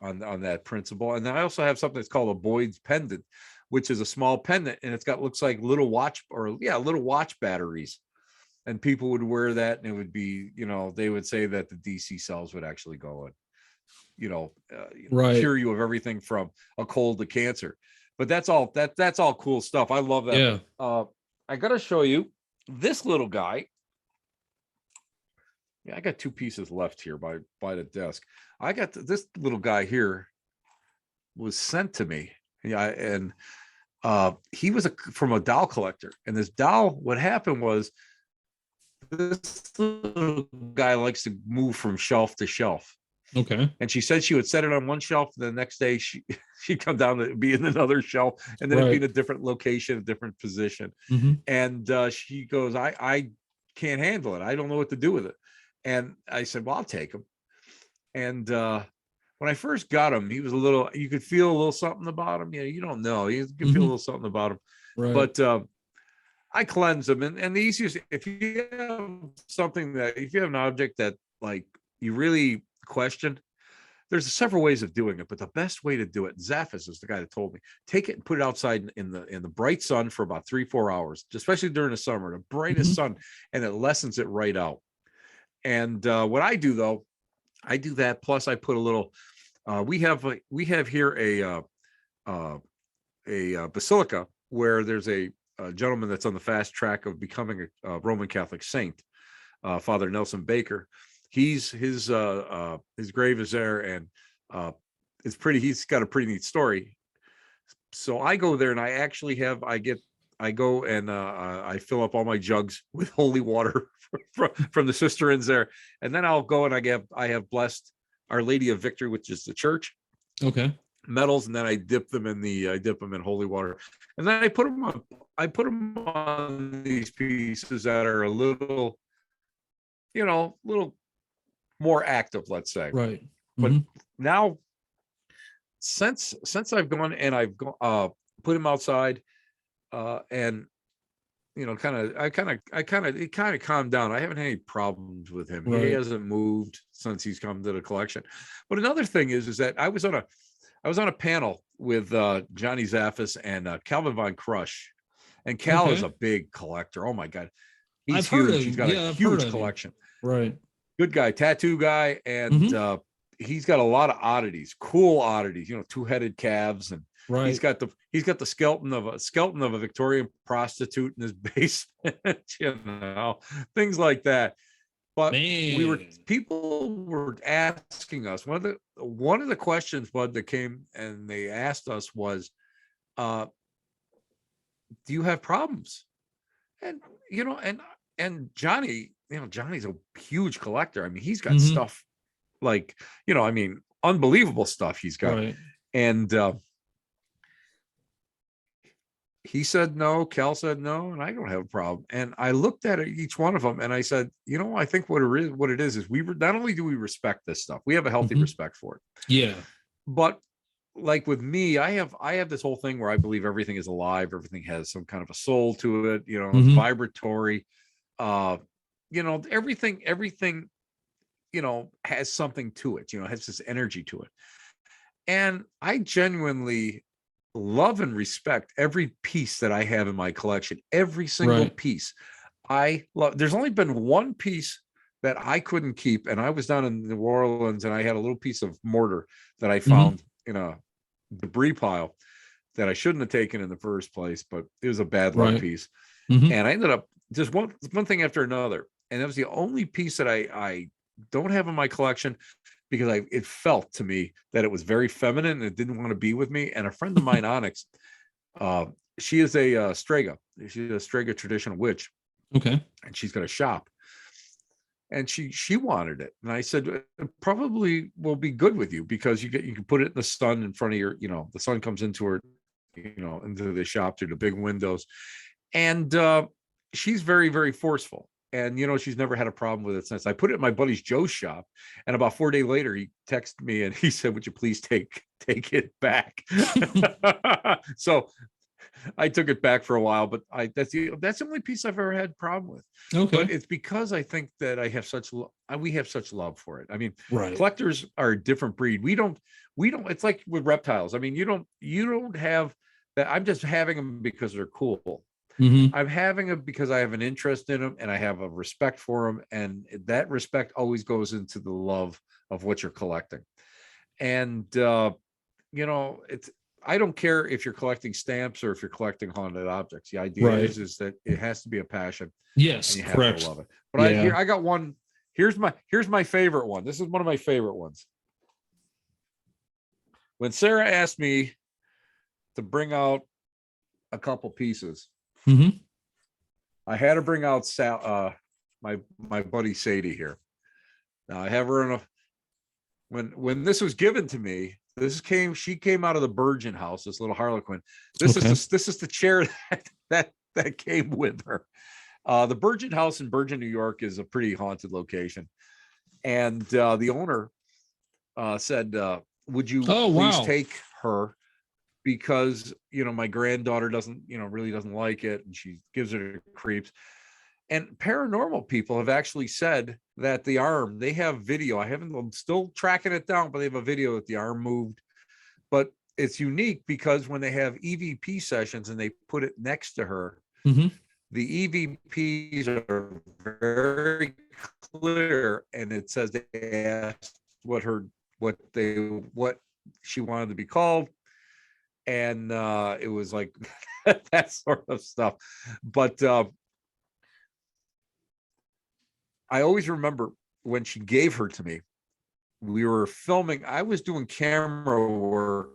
on that principle. And then I also have something that's called a Boyd's pendant, which is a small pendant, and looks like little watch batteries. And people would wear that, and it would be, they would say that the DC cells would actually go and cure you of everything from a cold to cancer. But that's all cool stuff. I love that. Yeah. I got to show you this little guy. Yeah, I got two pieces left here by the desk. I got this little guy here was sent to me. Yeah, and he was from a doll collector. And this doll, what happened was, this little guy likes to move from shelf to shelf. Okay. And she said she would set it on one shelf, and the next day she'd come down to be in another shelf, and then it'd be in a different location, a different position. And she goes, I can't handle it. I don't know what to do with it. And I said, well, I'll take him. And when I first got him, he was you could feel a little something about him. You don't know. You can feel a little something about him. Right. But I cleanse them, and the easiest, if you have an object that like you really question, there's several ways of doing it, but the best way to do it, Zaphis is the guy that told me, take it and put it outside in the bright sun for about 3-4 hours, especially during the summer, the brightest sun, and it lessens it right out. And what I do though, I do that, plus I put a little, we have here a basilica where there's a gentleman that's on the fast track of becoming a Roman Catholic saint, Father Nelson Baker. His grave is there, and it's pretty. He's got a pretty neat story. So I go there, and I go and I fill up all my jugs with holy water from the sisterins there, and then I'll go and I have blessed Our Lady of Victory, which is the church. Okay. metals, and then I dip them in holy water, and then I put them on these pieces that are a little, little more active, let's say.
Right.
But now, since I've gone and I've put him outside, and it kind of calmed down. I haven't had any problems with him.
Right.
He hasn't moved since he's come to the collection. But another thing is that I was on a panel with Johnny Zaffis and Calvin Von Crush, and Cal is a big collector. Oh my God, he's huge. He's got a huge collection.
Right.
Good guy, tattoo guy, and he's got a lot of oddities, cool oddities. Two-headed calves, and
right.
He's got the skeleton of a Victorian prostitute in his basement. Things like that. But people were asking us, one of the questions, Bud, that came and they asked us was, do you have problems? And and Johnny, Johnny's a huge collector. I mean, he's got stuff like, unbelievable stuff he's got.
Right.
And he said no, Cal said no, and I don't have a problem. And I looked at each one of them and I said, I think what it is we not only do we respect this stuff, we have a healthy respect for it.
Yeah.
But like with me, I have this whole thing where I believe everything is alive, everything has some kind of a soul to it, it's vibratory. Everything, has something to it, has this energy to it. And I genuinely love and respect every piece that I have in my collection, every single piece. I love. There's only been one piece that I couldn't keep, and I was down in New Orleans, and I had a little piece of mortar that I found in a debris pile that I shouldn't have taken in the first place, but it was a bad luck piece. And I ended up just one thing after another, and that was the only piece that I don't have in my collection, because it felt to me that it was very feminine and it didn't want to be with me. And a friend of mine, Onyx, she is a Strega. She's a Strega traditional witch.
Okay.
And she's got a shop. And she wanted it. And I said, it probably will be good with you, because you can put it in the sun in front of your, the sun comes into her, into the shop through the big windows. And she's very, very forceful. And, she's never had a problem with it since. I put it in my buddy's Joe's shop. And about 4 days later, he texted me and he said, would you please take it back? So I took it back for a while, but that's the only piece I've ever had a problem with.
Okay.
But it's because I think that we have such love for it. I mean,
right.
Collectors are a different breed. We don't, it's like with reptiles. I mean, you don't have that. I'm just having them because they're cool. I'm having them because I have an interest in them and I have a respect for them. And that respect always goes into the love of what you're collecting. And, I don't care if you're collecting stamps or if you're collecting haunted objects. The idea is that it has to be a passion.
Yes,
and you
correct.
have to love it. But I got one. Here's my favorite one. This is one of my favorite ones. When Sarah asked me to bring out a couple pieces, I had to bring out my buddy Sadie here. Now I have her in when this was given to me. She came out of the Virgin house, this little Harlequin. This is the chair that came with her. The Virgin house in Virgin, New York is a pretty haunted location. And the owner said, would you please take her? Because, my granddaughter really doesn't like it. And she gives her the creeps. And paranormal people have actually said that the arm, they have video. I'm still tracking it down, but they have a video that the arm moved. But it's unique because when they have EVP sessions and they put it next to her, the EVPs are very clear. And it says they asked what she wanted to be called. And it was like that sort of stuff. But I always remember when she gave her to me, we were filming. I was doing camera work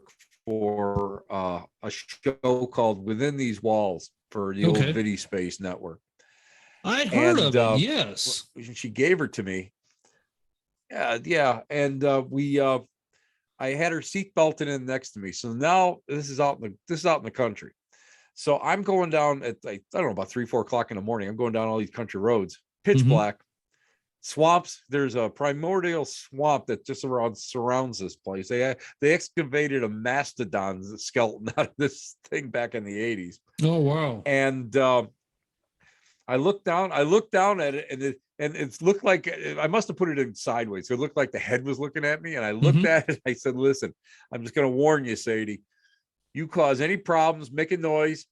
for a show called Within These Walls for the old Vidi Space Network.
I heard of it, yes.
She gave her to me. And we I had her seat belted in next to me. So now this is out in the country. So I'm going down at, I don't know, about 3, 4 o'clock in the morning. I'm going down all these country roads, pitch black, swamps. There's a primordial swamp that just surrounds this place. They excavated a mastodon skeleton out of this thing back in the 80s.
Oh, wow.
And I looked down at it, and it looked like, I must have put it in sideways. So it looked like the head was looking at me. And I looked at it. I said, listen, I'm just going to warn you, Sadie. You cause any problems, make a noise,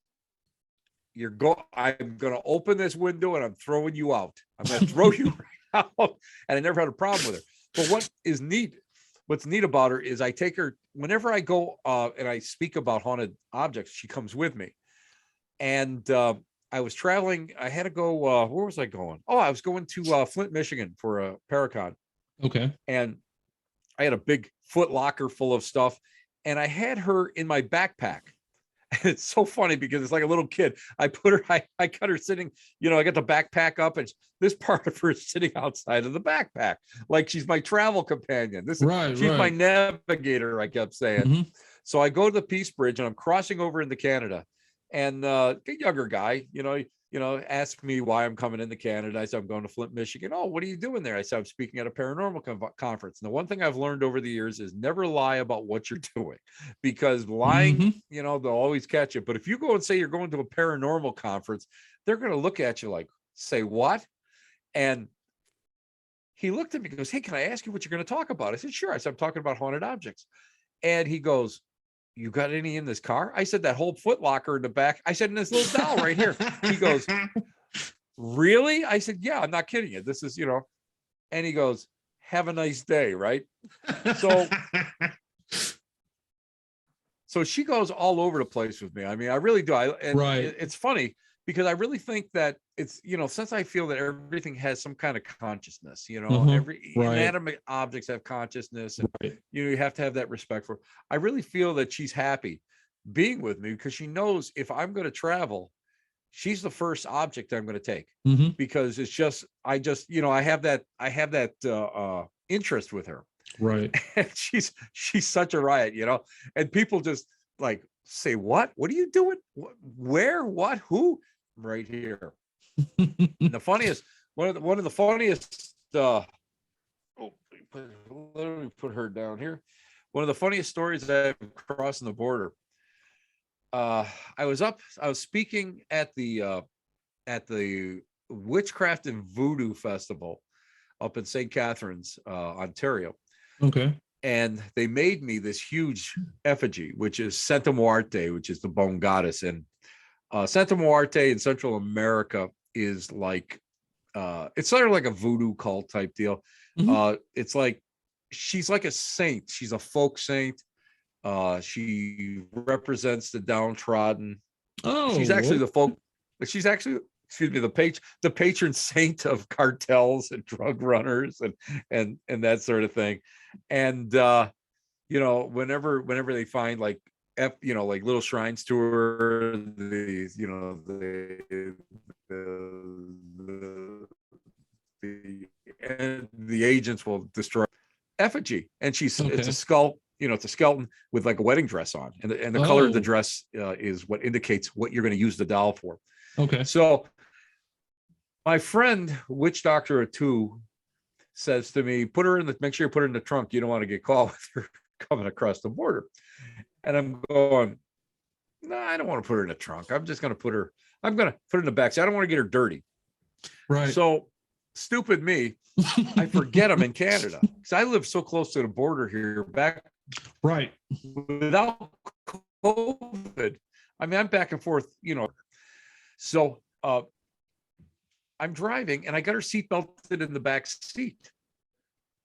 I'm going to open this window and I'm throwing you out. I'm going to throw you right out. And I never had a problem with her. But what's neat about her is I take her whenever I go and I speak about haunted objects, she comes with me. And I was traveling. I had to go, where was I going? Oh, I was going to Flint, Michigan for a Paracon.
Okay.
And I had a big foot locker full of stuff. And I had her in my backpack. And it's so funny because it's like a little kid. I got her sitting, I got the backpack up, and this part of her is sitting outside of the backpack. Like she's my travel companion. She's my navigator, I kept saying. So I go to the Peace Bridge and I'm crossing over into Canada. And a younger guy, asked me why I'm coming into Canada. I said, I'm going to Flint, Michigan. Oh, what are you doing there? I said, I'm speaking at a paranormal conference. And the one thing I've learned over the years is never lie about what you're doing, because lying, they'll always catch you. But if you go and say you're going to a paranormal conference, they're going to look at you like, say what? And he looked at me and goes, hey, can I ask you what you're going to talk about? I said, sure. I said, I'm talking about haunted objects. And he goes, you got any in this car? I said, that whole foot locker in the back. I said, and this little doll right here. He goes, really? I said, yeah, I'm not kidding you. This is, and he goes, have a nice day. Right. So she goes all over the place with me. I mean, I really do. It's funny because I really think that it's, since I feel that everything has some kind of consciousness, every inanimate objects have consciousness, and you have to have that respect for. I really feel that she's happy being with me because she knows if I'm going to travel, she's the first object I'm going to take, because it's just, I have that interest with her.
Right.
And she's such a riot, and people just like say, what are you doing? Where, what, who? Right here. And the funniest, one of the funniest, let me put her down here. One of the funniest stories that I've crossing the border. I was speaking at the Witchcraft and Voodoo Festival up in St. Catharines, Ontario.
Okay.
And they made me this huge effigy, which is Santa Muerte, which is the bone goddess. And Santa Muerte in Central America is like, it's sort of like a voodoo cult type deal. It's like, she's like a saint. She's a folk saint. She represents the downtrodden.
Oh,
she's actually the patron saint of cartels and drug runners and that sort of thing. And whenever they find like like little shrines to her, the agents will destroy effigy, and it's a skull. It's a skeleton with like a wedding dress on, and the color of the dress is what indicates what you're going to use the doll for.
Okay.
So my friend, witch doctor or two, says to me, make sure you put her in the trunk. You don't want to get caught with her coming across the border. And I'm going, no, I don't want to put her in the trunk. I'm going to put her in the back. I don't want to get her dirty.
Right.
So stupid me, I forget I'm in Canada because I live so close to the border here back.
Right.
Without COVID, I mean, I'm back and forth, So I'm driving and I got her seat belted in the back seat.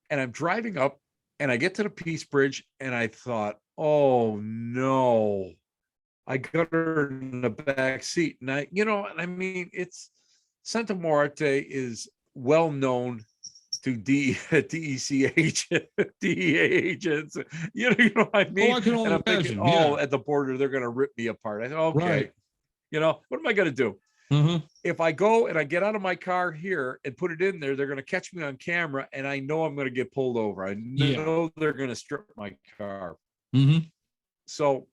And I'm driving up and I get to the Peace Bridge and I thought, oh no, I got her in the back seat. And it's Santa Muerte is well known to DEA agents. You know what I mean?
Oh, I can only
and I'm thinking,
imagine.
at the border, they're going to rip me apart. I said, okay,
Right.
what am I going to do? If I go and I get out of my car here and put it in there, they're going to catch me on camera, and I know I'm going to get pulled over. I know they're going to strip my car. So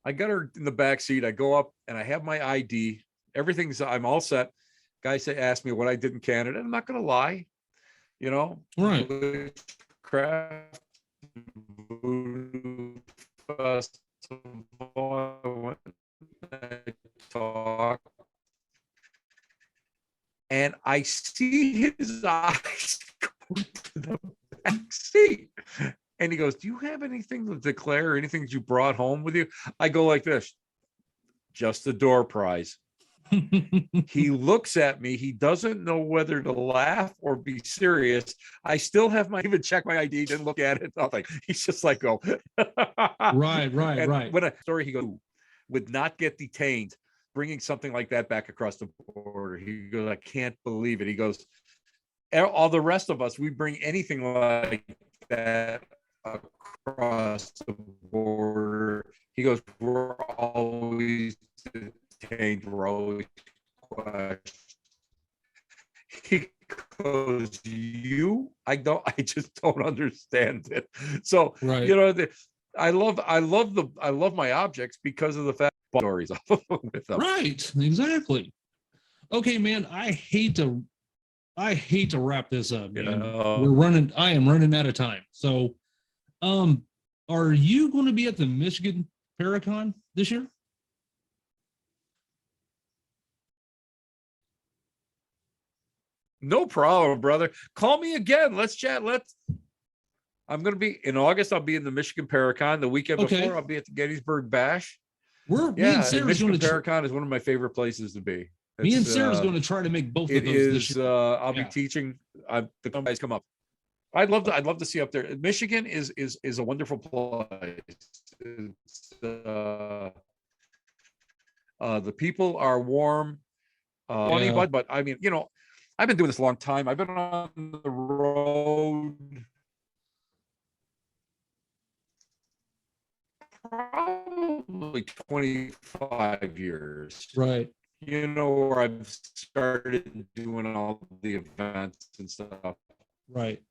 I got her in the back seat. I go up and I have my ID. I'm all set. Guy asked me what I did in Canada. I'm not going to lie,
Right.
Craft festival. I talk, and I see his eyes go to the back seat. And he goes, "Do you have anything to declare, or anything that you brought home with you?" I go like this, "Just the door prize." He looks at me. He doesn't know whether to laugh or be serious. I still have even check my ID, didn't look at it, nothing. He's just like, "Go."
Right.
And when a story, he goes, "Would not get detained bringing something like that back across the border." He goes, "I can't believe it." He goes, "All the rest of us, we bring anything like that across the border." He goes, "We're always detained. We're always questioned." He goes, I just don't understand it. So,
Right.
I love my objects because of the fact stories with them.
Right. Exactly. Okay, man. I hate to wrap this up, man. I am running out of time. So, are you going to be at the Michigan Paracon this year?
No problem, brother. Call me again. Let's chat. I'm going to be in August. I'll be in the Michigan Paracon. The weekend before, I'll be at the Gettysburg Bash.
Me and Sarah's
Michigan Paracon is one of my favorite places to be.
Me and Sarah's going to try to make both of those this year.
I'll be teaching. The guys come up. I'd love to see up there. Michigan is a wonderful place. It's, the people are warm, funny, but I mean, I've been doing this a long time. I've been on the road probably 25 years.
Right.
Where I've started doing all the events and stuff.
Right.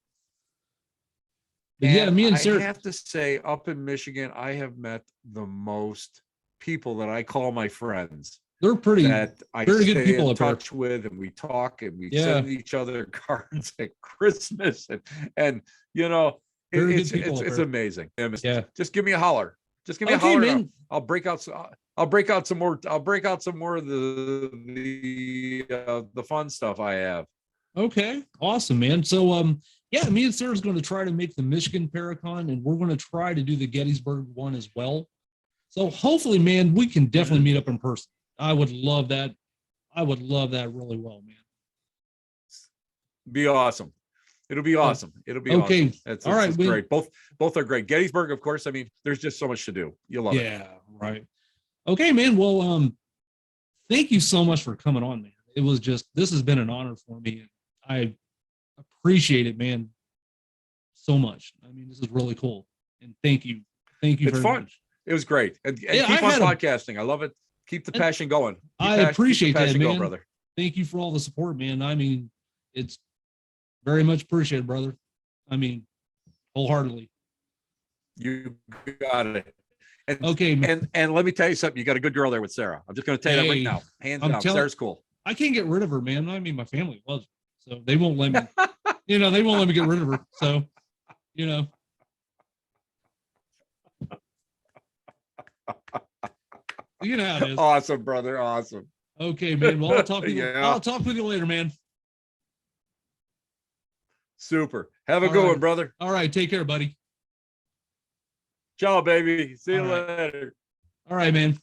But yeah, me and Sarah, I have to say, up in Michigan, I have met the most people that I call my friends.
They're very good people
in touch with, and we talk, and we send each other cards at Christmas, and it's amazing.
Yeah,
just give me a holler. Just give me a holler. Man. I'll break out some more. I'll break out some more of the fun stuff I have.
Okay, awesome, man. So me and Sarah's going to try to make the Michigan Paracon, and we're going to try to do the Gettysburg one as well. So hopefully, man, we can definitely meet up in person. I would love that. I would love that really well, man.
Be awesome. It'll be awesome. It'll be
okay.
Awesome. All right, great. Both are great. Gettysburg, of course. I mean, there's just so much to do. You'll love it.
Yeah, right. Okay, man. Well, thank you so much for coming on, man. This has been an honor for me. I appreciate it, man, so much. I mean, this is really cool. And thank you. It's very fun. Much.
It was great. And keep on podcasting. I love it. Keep the passion going.
I appreciate that, man. Go, brother. Thank you for all the support, man. I mean, it's very much appreciated, brother. I mean, wholeheartedly.
You got it. And,
okay, man.
And let me tell you something. You got a good girl there with Sarah. I'm just going to tell you that right now. Hands down. Sarah's cool.
I can't get rid of her, man. I mean, my family loves her, so they won't let me. They won't let me get rid of her. So, you know how it is.
Awesome, brother. Awesome.
Okay, man. Well, I'll talk with you. I'll talk with you later, man.
Super. Have a good one, brother.
All right. Take care, buddy.
Ciao, baby. See you later.
All right, man.